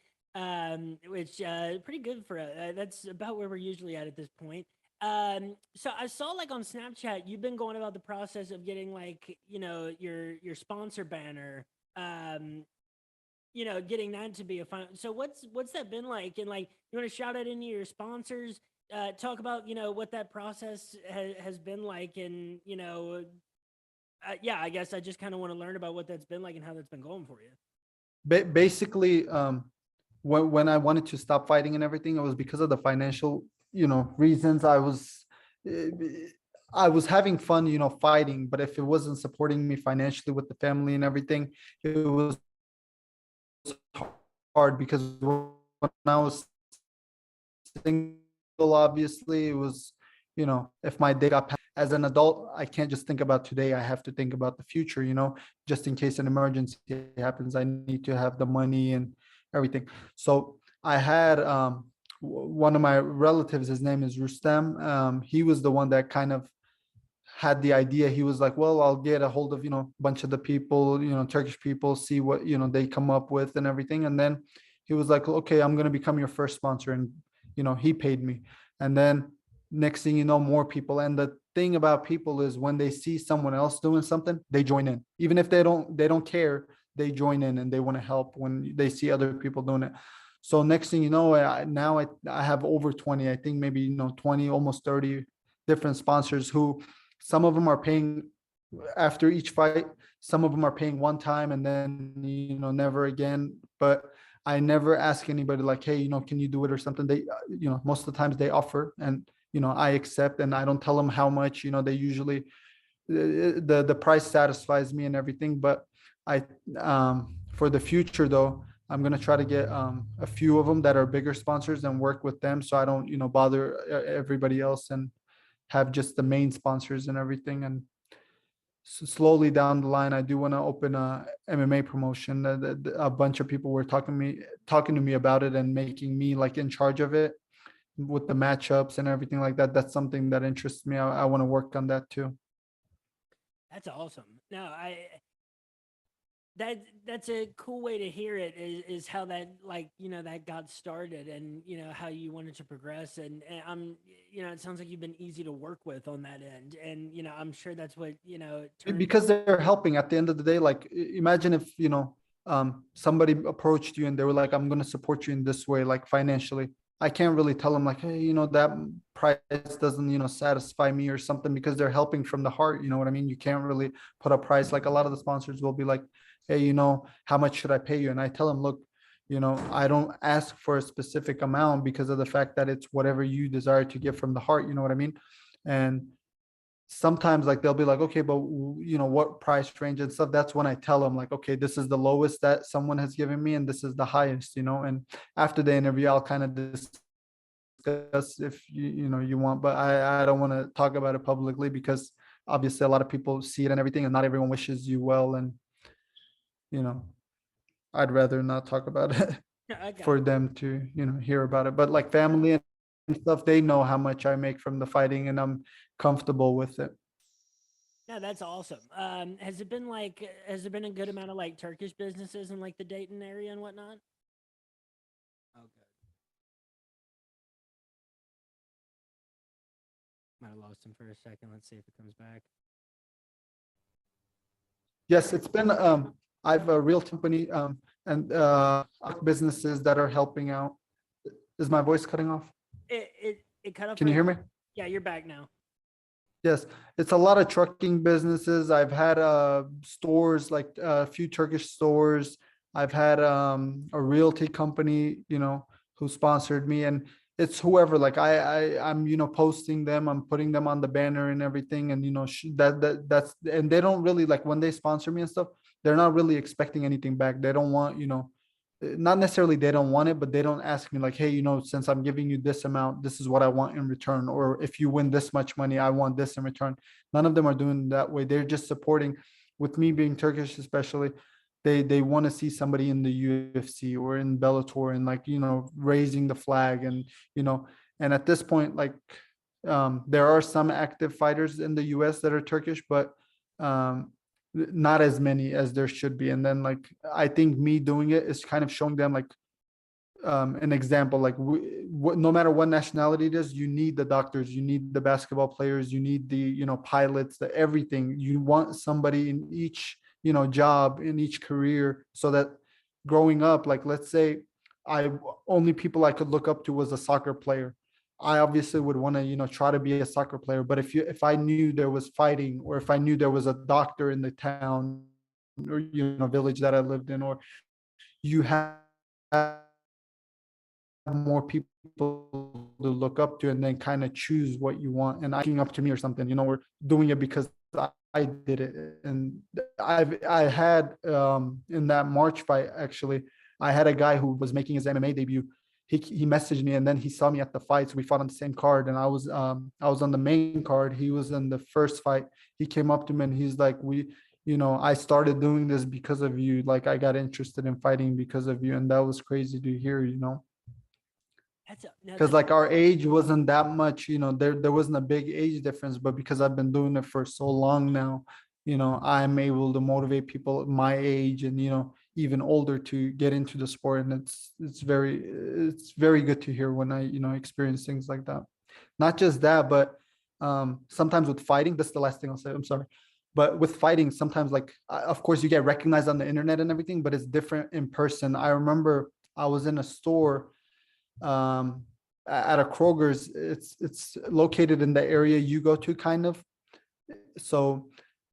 which pretty good for that's about where we're usually at this point. So I saw like on Snapchat you've been going about the process of getting like your sponsor banner, getting that to be a fun. So what's that been like? And like you want to shout out any of your sponsors, talk about what that process has been like, and yeah, I guess I just kind of want to learn about what that's been like and how that's been going for you. Basically, when I wanted to stop fighting and everything, it was because of the financial, reasons. Eh, I was having fun, fighting, but if it wasn't supporting me financially with the family and everything, it was hard because when I was single, obviously, it was, if my day got as an adult, I can't just think about today. I have to think about the future, just in case an emergency happens, I need to have the money and everything. So I had one of my relatives, his name is Rustem. He was the one that kind of had the idea. He was like, well, I'll get a hold of, a bunch of the people, Turkish people, see what, they come up with and everything. And then he was like, okay, I'm going to become your first sponsor. And, he paid me. And then next thing you know, more people. And the thing about people is when they see someone else doing something, they join in. Even if they don't care, they join in and they want to help when they see other people doing it. So next thing you know, I have over 20, I think maybe, 20, almost 30 different sponsors who some of them are paying after each fight. Some of them are paying one time and then, never again. But I never ask anybody like, hey, can you do it or something? They, most of the times they offer and, I accept and I don't tell them how much, they usually, the price satisfies me and everything. But I, for the future though, I'm going to try to get a few of them that are bigger sponsors and work with them. So I don't, bother everybody else and have just the main sponsors and everything. And slowly down the line, I do want to open a MMA promotion. A bunch of people were talking to me about it and making me like in charge of it with the matchups and everything like that. That's something that interests me. I want to work on that too. That's awesome. No, That's a cool way to hear it is how that, like, that got started, and how you wanted to progress, and I'm it sounds like you've been easy to work with on that end, and I'm sure that's what turned. Because they're helping at the end of the day. Like imagine if somebody approached you and they were like, I'm going to support you in this way, like financially. I can't really tell them like, hey, that price doesn't satisfy me or something, because they're helping from the heart. You know what I mean? You can't really put a price. Like a lot of the sponsors will be like, hey, how much should I pay you? And I tell them, look, I don't ask for a specific amount because of the fact that it's whatever you desire to give from the heart. You know what I mean? And sometimes like they'll be like, okay, but what price range and stuff. That's when I tell them like, okay, this is the lowest that someone has given me and this is the highest. And after the interview I'll kind of discuss if you want, but I don't want to talk about it publicly, because obviously a lot of people see it and everything, and not everyone wishes you well, and I'd rather not talk about it I got for it. them to hear about it. But like family and stuff, they know how much I make from the fighting, and I'm comfortable with it. Yeah, that's awesome. Has there been a good amount of like Turkish businesses in like the Dayton area and whatnot? Okay. Might have lost him for a second. Let's see if it comes back. Yes, it's been I've a real company and businesses that are helping out. Is my voice cutting off? It cut off. Can you hear me? Yeah, you're back now. Yes, it's a lot of trucking businesses. I've had stores, like a few Turkish stores. I've had a realty company, who sponsored me, and it's whoever. Like I'm posting them, I'm putting them on the banner and everything, and that's, and they don't really, like when they sponsor me and stuff, they're not really expecting anything back. They don't want, not necessarily they don't want it, but they don't ask me like, hey, since I'm giving you this amount, this is what I want in return. Or if you win this much money, I want this in return. None of them are doing that way. They're just supporting. With me being Turkish, especially, they want to see somebody in the UFC or in Bellator, and like, raising the flag, and, and at this point, like, there are some active fighters in the US that are Turkish, but not as many as there should be. And then like I think me doing it is kind of showing them like an example. Like no matter what nationality it is, you need the doctors, you need the basketball players, you need the pilots, the everything. You want somebody in each job, in each career, so that growing up, like let's say I only people I could look up to was a soccer player. I obviously would want to, try to be a soccer player. But if I knew there was fighting, or if I knew there was a doctor in the town or, village that I lived in, or you have more people to look up to, and then kind of choose what you want. And I looking up to me or something, we're doing it because I did it. And I had in that March fight, actually, I had a guy who was making his MMA debut. He messaged me, and then he saw me at the fights. We fought on the same card, and I was on the main card. He was in the first fight. He came up to me and he's like, I started doing this because of you. Like I got interested in fighting because of you. And that was crazy to hear, because like our age wasn't that much, there wasn't a big age difference, but because I've been doing it for so long now, I'm able to motivate people my age and, even older to get into the sport. And it's very good to hear when I, experience things like that. Not just that, but sometimes with fighting, that's the last thing I'll say, I'm sorry. But with fighting, sometimes like, of course you get recognized on the internet and everything, but it's different in person. I remember I was in a store at a Kroger's. It's located in the area you go to, kind of. So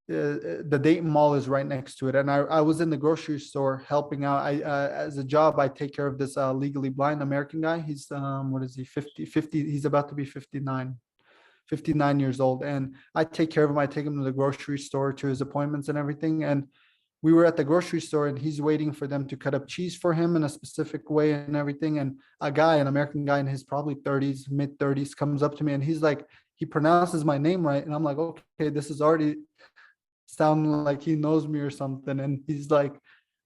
the Dayton Mall is right next to it, and I was in the grocery store helping out. I as a job, I take care of this legally blind American guy. He's what is he, 50, he's about to be 59 years old, and I take care of him. I take him to the grocery store, to his appointments and everything. And we were at the grocery store, and he's waiting for them to cut up cheese for him in a specific way and everything. And an American guy in his probably 30s, mid 30s, comes up to me, and he's like, he pronounces my name right. And I'm like, okay, this is already sounding like he knows me or something. And he's like,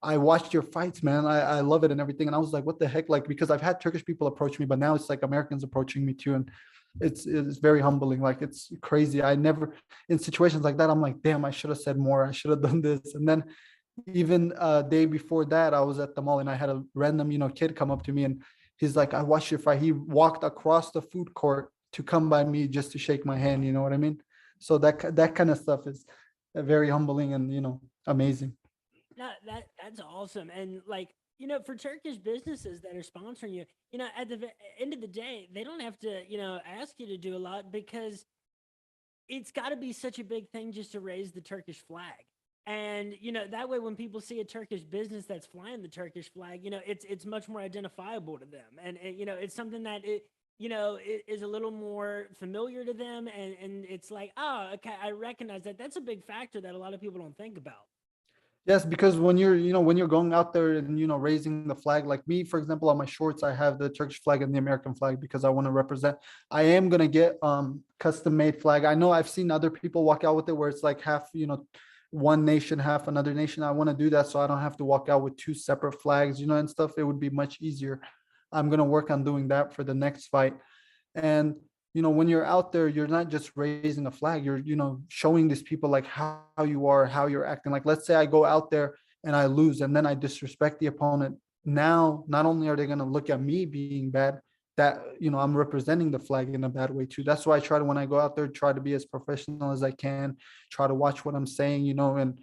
I watched your fights, man. I love it and everything. And I was like, what the heck? Like, because I've had Turkish people approach me, but now it's like Americans approaching me too. And it's very humbling. Like, it's crazy. I never, in situations like that, I'm like, damn, I should have said more. I should have done this. And then Even a day before that, I was at the mall and I had a random, kid come up to me and he's like, I watched your fight. He walked across the food court to come by me just to shake my hand. You know what I mean? So that kind of stuff is very humbling and, amazing. No, that's awesome. And like, for Turkish businesses that are sponsoring you, at the end of the day, they don't have to, ask you to do a lot because it's got to be such a big thing just to raise the Turkish flag. And that way, when people see a Turkish business that's flying the Turkish flag, it's much more identifiable to them, and it's something that is a little more familiar to them, and it's like, oh, okay, I recognize that. That's a big factor that a lot of people don't think about. Yes, because when you're going out there and raising the flag, like me, for example, on my shorts, I have the Turkish flag and the American flag because I want to represent. I am gonna get custom made flag. I know I've seen other people walk out with it where it's like half, one nation, half another nation. I want to do that so I don't have to walk out with two separate flags, and stuff. It would be much easier. I'm gonna work on doing that for the next fight. And when you're out there, you're not just raising a flag, you're showing these people like how you are, how you're acting. Like, let's say I go out there and I lose and then I disrespect the opponent. Now not only are they going to look at me being bad, that I'm representing the flag in a bad way too. That's why I try to, when I go out there, try to be as professional as I can, try to watch what I'm saying, and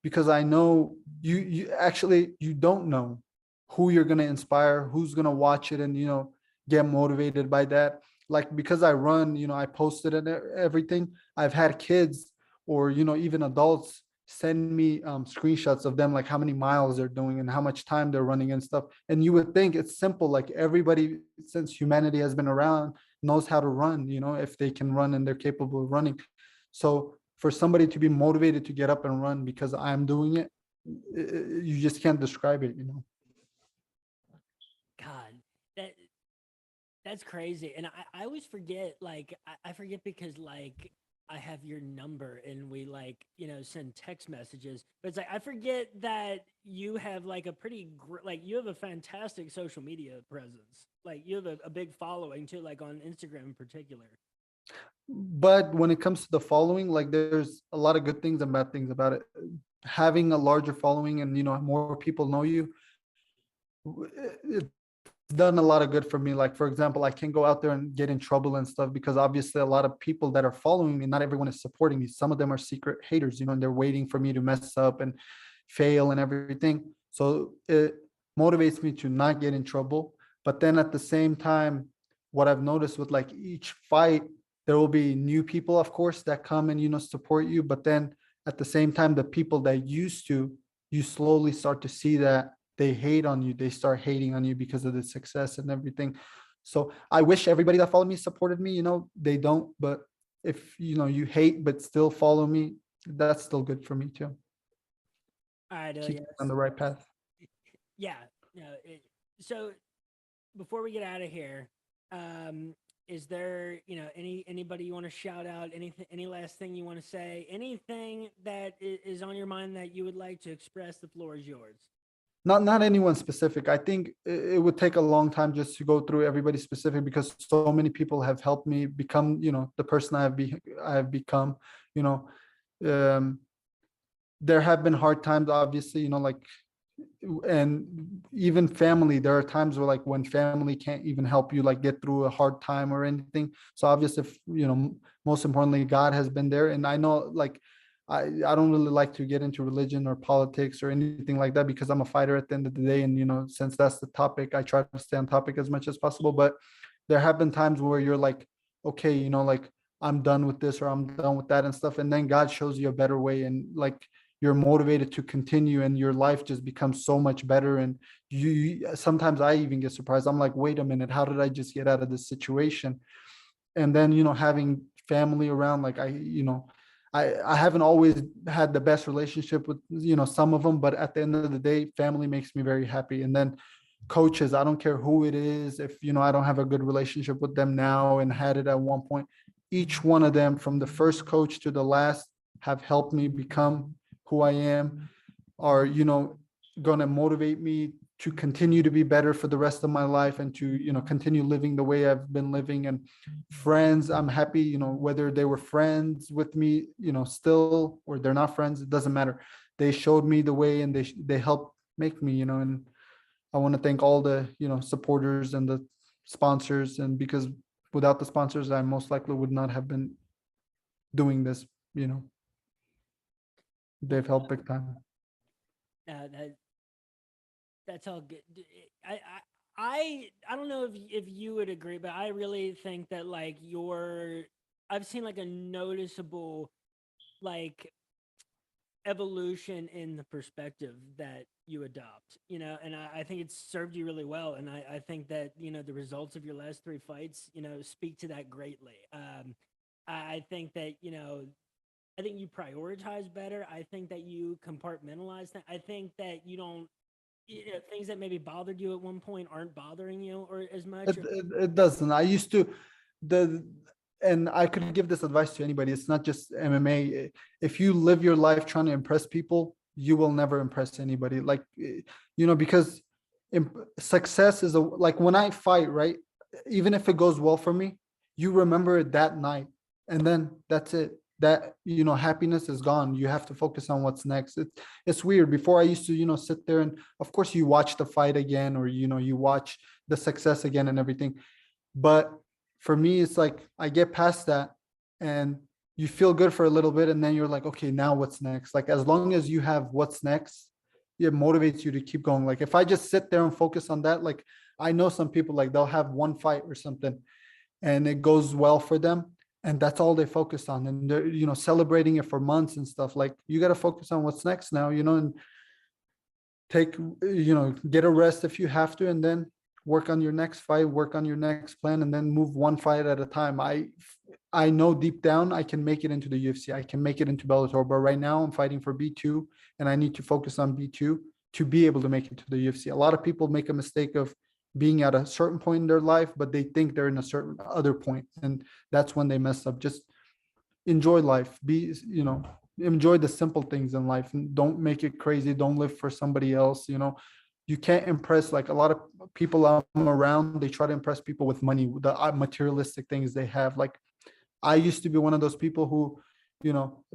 because I know you don't know who you're going to inspire, who's going to watch it and get motivated by that. Like, because I run, I posted and everything. I've had kids or even adults send me screenshots of them, like how many miles they're doing and how much time they're running and stuff. And you would think it's simple, like everybody since humanity has been around knows how to run, if they can run and they're capable of running. So for somebody to be motivated to get up and run because I'm doing it, you just can't describe it. God, that that's crazy. And I always forget, like, I forget because, like, I have your number and we, like, send text messages. But it's like, I forget that you have, like, you have a fantastic social media presence. Like, you have a big following, too, like on Instagram in particular. But when it comes to the following, like there's a lot of good things and bad things about it. Having a larger following and more people know you, it's done a lot of good for me. Like, for example, I can go out there and get in trouble and stuff because obviously a lot of people that are following me, not everyone is supporting me. Some of them are secret haters, and they're waiting for me to mess up and fail and everything. So it motivates me to not get in trouble. But then at the same time, what I've noticed with like each fight, there will be new people, of course, that come and support you. But then at the same time, the people that used to, you slowly start to see that they hate on you. They start hating on you because of the success and everything. So I wish everybody that followed me supported me. They don't. But if you hate but still follow me, that's still good for me too. All right, Keep Ilyas. on the right path. Yeah. So before we get out of here, is there anybody you want to shout out, any last thing you want to say, anything that is on your mind that you would like to express? The floor is yours. Not anyone specific. I think it would take a long time just to go through everybody specific because so many people have helped me become the person I have become. you know um there have been hard times, obviously, like, and even family, there are times where like when family can't even help you like get through a hard time or anything. So obviously, if, most importantly, God has been there. And I know, like, I don't really like to get into religion or politics or anything like that because I'm a fighter at the end of the day. And since that's the topic, I try to stay on topic as much as possible. But there have been times where you're like, okay, like, I'm done with this or I'm done with that and stuff, and then God shows you a better way, and like, you're motivated to continue and your life just becomes so much better. And sometimes I even get surprised. I'm like, wait a minute, how did I just get out of this situation? And then having family around, like, I haven't always had the best relationship with some of them, but at the end of the day, family makes me very happy. And then coaches, I don't care who it is, if I don't have a good relationship with them now and had it at one point, each one of them, from the first coach to the last, have helped me become who I am, are going to motivate me to continue to be better for the rest of my life and to continue living the way I've been living. And friends, I'm happy, whether they were friends with me still, or they're not friends, it doesn't matter. they showed me the way, and they helped make me, and I want to thank all the, supporters and the sponsors. And because without the sponsors, I most likely would not have been doing this, they've helped big time. That's all good. I don't know if you would agree, but I really think that like I've seen like a noticeable like evolution in the perspective that you adopt, and I think it's served you really well. And I think that, the results of your last 3 fights, speak to that greatly. I think that, I think you prioritize better. I think that you compartmentalize that. I think that you don't, things that maybe bothered you at one point aren't bothering you or as much. It doesn't. I used to, and I could give this advice to anybody. It's not just MMA. If you live your life trying to impress people, you will never impress anybody. Like, because success is like when I fight, right? Even if it goes well for me, you remember it that night, and then that's it. That, happiness is gone. You have to focus on what's next. It's weird. Before I used to, sit there, and of course you watch the fight again, or, you watch the success again and everything. But for me, it's like I get past that, and you feel good for a little bit, and then you're like, okay, now what's next? Like, as long as you have what's next, it motivates you to keep going. Like, if I just sit there and focus on that, like, I know some people, like, they'll have one fight or something and it goes well for them, and that's all they focus on, and they're, celebrating it for months and stuff. Like, you got to focus on what's next now, and take, get a rest if you have to, and then work on your next fight, work on your next plan, and then move one fight at a time. I know deep down I can make it into the UFC. I can make it into Bellator, but right now I'm fighting for B2, and I need to focus on B2 to be able to make it to the UFC. A lot of people make a mistake of being at a certain point in their life, but they think they're in a certain other point, and that's when they mess up. Just enjoy life. Enjoy the simple things in life, and don't make it crazy. Don't live for somebody else. You can't impress, like, a lot of people I'm around. They try to impress people with money, the materialistic things they have. Like, I used to be one of those people who,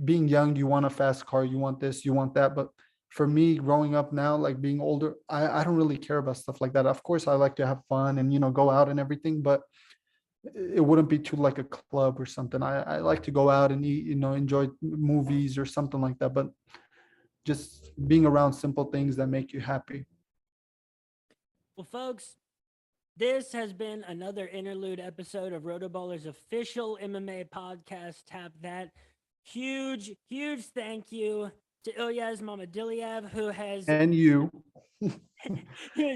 being young, you want a fast car, you want this, you want that. But for me, growing up now, like being older, I don't really care about stuff like that. Of course, I like to have fun and, go out and everything, but it wouldn't be to like a club or something. I like to go out and eat, enjoy movies or something like that. But just being around simple things that make you happy. Well, folks, this has been another interlude episode of RotoBaller's official MMA podcast. Tap that. Huge thank you to Ilyaz Mamadaliyev, who has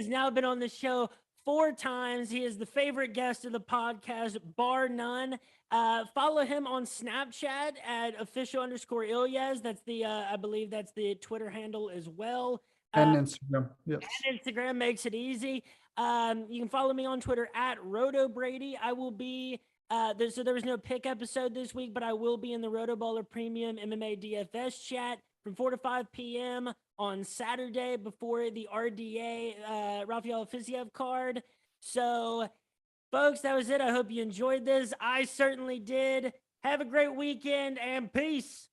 now been on the show 4 times. He is the favorite guest of the podcast, bar none. Follow him on Snapchat at official_Ilyaz. That's the I believe that's the Twitter handle as well. And Instagram. Yes. And Instagram makes it easy. You can follow me on Twitter at RotoBrady. I will be so there was no pick episode this week, but I will be in the RotoBaller Premium MMA DFS chat from 4 to 5 p.m. on Saturday before the RDA Rafael Fiziev card. So, folks, that was it. I hope you enjoyed this. I certainly did. Have a great weekend, and peace.